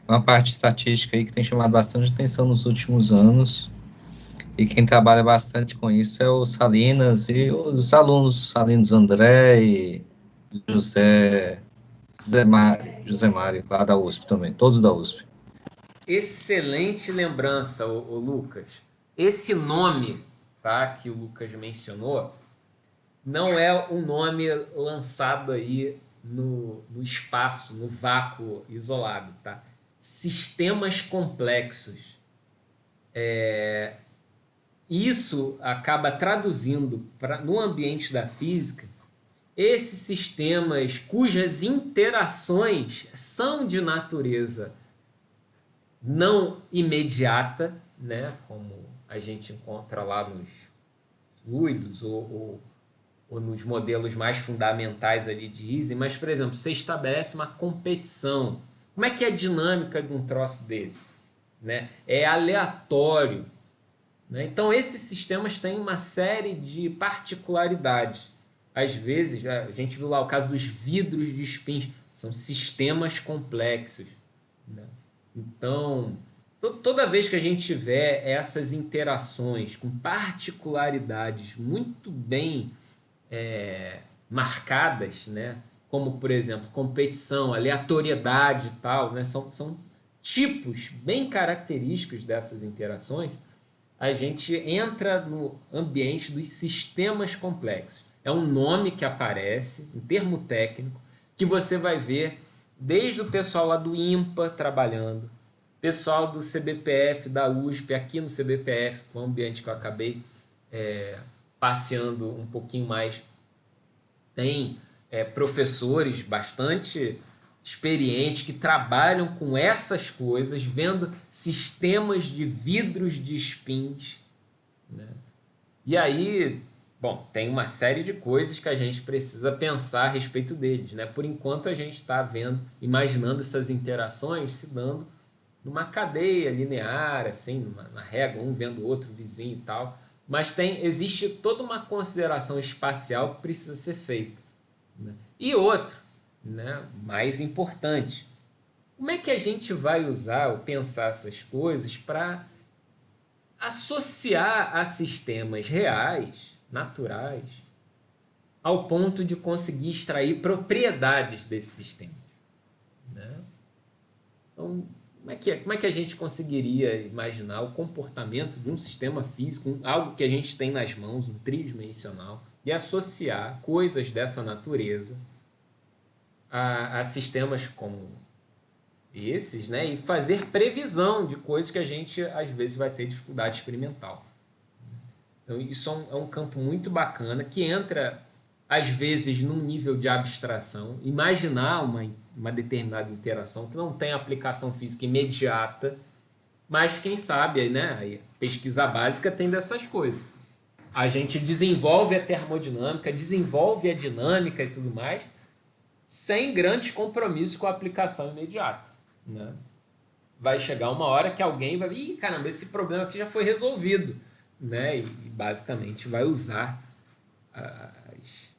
Speaker 5: Uma parte estatística aí que tem chamado bastante atenção nos últimos anos. E quem trabalha bastante com isso é o Salinas e os alunos do Salinas, André e José Mário, lá da USP também, todos da USP.
Speaker 1: Excelente lembrança, o Lucas. Esse nome, tá, que o Lucas mencionou, não é um nome lançado aí no espaço, no vácuo isolado, tá? Sistemas complexos. Isso acaba traduzindo no ambiente da física esses sistemas cujas interações são de natureza não imediata, né? Como a gente encontra lá nos fluidos ou nos modelos mais fundamentais ali de Ising, mas, por exemplo, você estabelece uma competição. Como é que é a dinâmica de um troço desse? Né? É aleatório. Né? Então, esses sistemas têm uma série de particularidades. Às vezes, a gente viu lá o caso dos vidros de spins, são sistemas complexos. Né? Então, toda vez que a gente tiver essas interações com particularidades muito bem marcadas, né? Como, por exemplo, competição, aleatoriedade e tal, né? São tipos bem característicos dessas interações, a gente entra no ambiente dos sistemas complexos. É um nome que aparece, um termo técnico, que você vai ver desde o pessoal lá do IMPA trabalhando, pessoal do CBPF, da USP, aqui no CBPF, que é um ambiente que eu acabei passeando um pouquinho mais, tem professores bastante experientes que trabalham com essas coisas, vendo sistemas de vidros de spins. Né? E aí, bom, tem uma série de coisas que a gente precisa pensar a respeito deles. Né? Por enquanto, a gente está imaginando essas interações se dando numa cadeia linear, assim, na régua, um vendo o outro vizinho e tal. Mas existe toda uma consideração espacial que precisa ser feita. Né? E outro, né, mais importante, como é que a gente vai usar ou pensar essas coisas para associar a sistemas reais, naturais, ao ponto de conseguir extrair propriedades desses sistemas? Né? Então, como é que a gente conseguiria imaginar o comportamento de um sistema físico, algo que a gente tem nas mãos, um tridimensional, e associar coisas dessa natureza a sistemas como esses, né? E fazer previsão de coisas que a gente, às vezes, vai ter dificuldade experimental. Então, isso é um campo muito bacana, que entra, às vezes, num nível de abstração, imaginar uma determinada interação que não tem aplicação física imediata, mas quem sabe, né, a pesquisa básica tem dessas coisas. A gente desenvolve a termodinâmica, desenvolve a dinâmica e tudo mais, sem grandes compromissos com a aplicação imediata. Né? Vai chegar uma hora que alguém vai... Ih, caramba, esse problema aqui já foi resolvido. Né? E basicamente vai usar as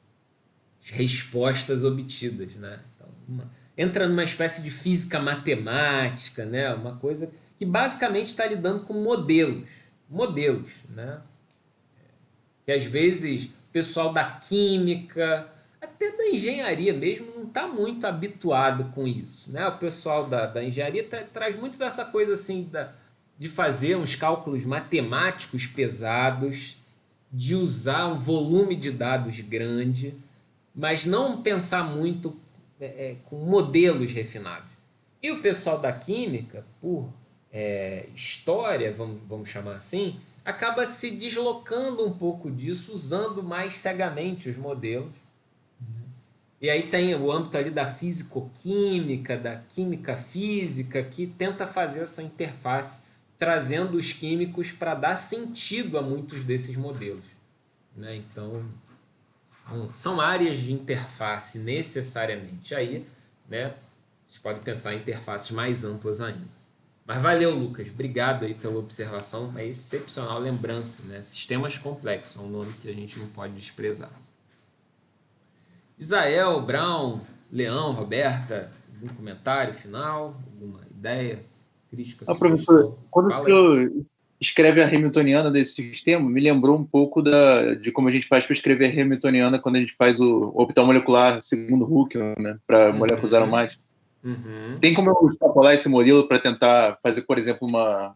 Speaker 1: respostas obtidas. Né? Então, entra numa espécie de física matemática, né? Uma coisa que basicamente está lidando com modelos. Modelos, né? Que às vezes o pessoal da química, até da engenharia mesmo, não está muito habituado com isso. Né? O pessoal da engenharia traz muito dessa coisa assim de fazer uns cálculos matemáticos pesados, de usar um volume de dados grande, mas não pensar muito com modelos refinados. E o pessoal da química, por história, vamos chamar assim, acaba se deslocando um pouco disso, usando mais cegamente os modelos. E aí tem o âmbito ali da físico-química, da química-física, que tenta fazer essa interface, trazendo os químicos para dar sentido a muitos desses modelos. Né? Então, são áreas de interface necessariamente. Aí, né, vocês podem pensar em interfaces mais amplas ainda. Mas valeu, Lucas. Obrigado aí pela observação. É excepcional lembrança. Né? Sistemas complexos é um nome que a gente não pode desprezar. Isael, Brown, Leão, Roberta, algum comentário final? Alguma ideia? Crítica,
Speaker 4: Professor,
Speaker 1: sugestão?
Speaker 4: quando
Speaker 1: Fala
Speaker 4: o
Speaker 1: aí.
Speaker 4: senhor escreve a hamiltoniana desse sistema, me lembrou um pouco de como a gente faz para escrever a hamiltoniana quando a gente faz o orbital molecular segundo Huckel, né, para moléculas aromáticas. Tem como eu extrapolar esse modelo para tentar fazer, por exemplo, a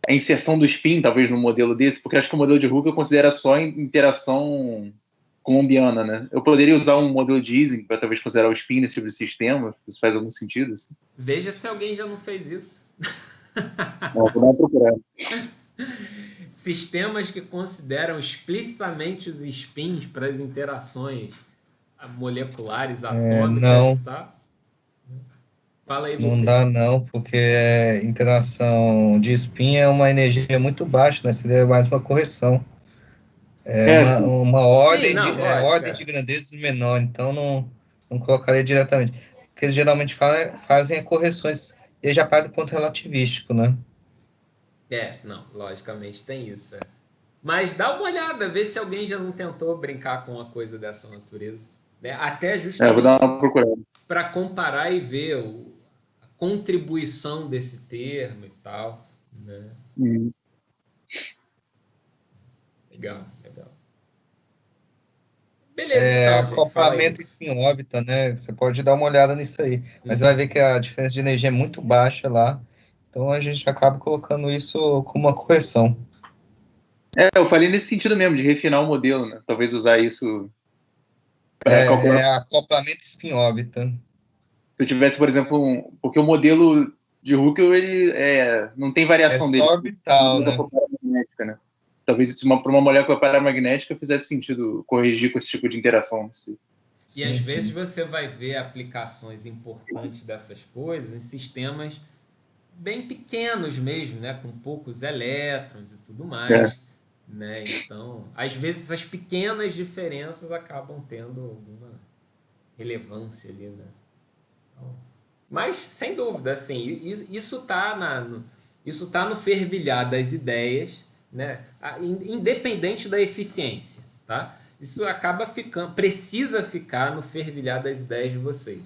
Speaker 4: inserção do spin, talvez, num modelo desse? Porque acho que o modelo de Huckel considera só interação colombiana, né? Eu poderia usar um modelo de Ising para talvez considerar o spin nesse tipo de sistema? Isso faz algum sentido? Assim?
Speaker 1: Veja se alguém já não fez isso.
Speaker 4: Vou dar uma procurada.
Speaker 1: Sistemas que consideram explicitamente os spins para as interações moleculares, atômicas,
Speaker 5: não.
Speaker 1: tá? Fala aí,
Speaker 5: Não
Speaker 1: Lucas.
Speaker 5: dá não, porque interação de spin é uma energia muito baixa, né? Seria mais uma correção. Uma ordem,
Speaker 1: Sim, não, lógico,
Speaker 5: ordem de grandezas menor, então não colocaria diretamente. O que eles geralmente fazem é correções, e já parte do ponto relativístico, né?
Speaker 1: não, logicamente tem isso. Mas dá uma olhada, vê se alguém já não tentou brincar com uma coisa dessa natureza. Né? Até
Speaker 4: Vou
Speaker 1: justamente
Speaker 4: dar uma procurada.
Speaker 1: para comparar e ver a contribuição desse termo e tal. Né? Legal, legal. Beleza, então, gente. Fala aí.
Speaker 5: Acoplamento spin-órbita, né? Você pode dar uma olhada nisso aí. Mas vai ver que a diferença de energia é muito baixa lá. Então a gente acaba colocando isso como uma correção.
Speaker 4: Eu falei nesse sentido mesmo, de refinar o modelo, né? Talvez usar isso para calcular.
Speaker 5: Acoplamento spin-órbita.
Speaker 4: Se eu tivesse, por exemplo, porque o modelo de Huckel, ele não tem variação dele.
Speaker 5: Só orbital, né?
Speaker 4: Paramagnética, né? Talvez para uma molécula paramagnética fizesse sentido corrigir com esse tipo de interação.
Speaker 1: E às vezes você vai ver aplicações importantes dessas coisas em sistemas bem pequenos mesmo, né? Com poucos elétrons e tudo mais. Né? Então, às vezes essas pequenas diferenças acabam tendo alguma relevância ali, né? Então, mas, sem dúvida, assim, isso tá no fervilhar das ideias, né? Independente da eficiência, tá? Isso acaba precisa ficar no fervilhar das ideias de vocês.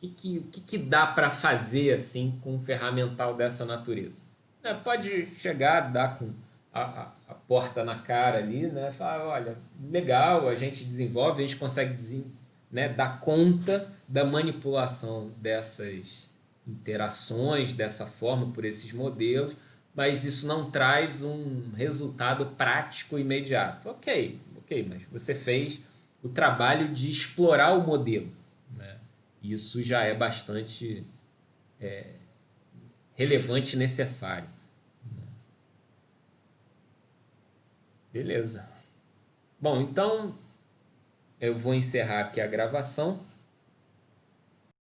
Speaker 1: O que dá para fazer assim com um ferramental dessa natureza? Pode chegar, dar com a porta na cara ali, né? Falar, olha, legal, a gente desenvolve, a gente consegue né, dar conta da manipulação dessas interações dessa forma por esses modelos, mas isso não traz um resultado prático imediato. Ok, mas você fez o trabalho de explorar o modelo, né? Isso já é bastante relevante e necessário. Beleza. Bom, então eu vou encerrar aqui a gravação.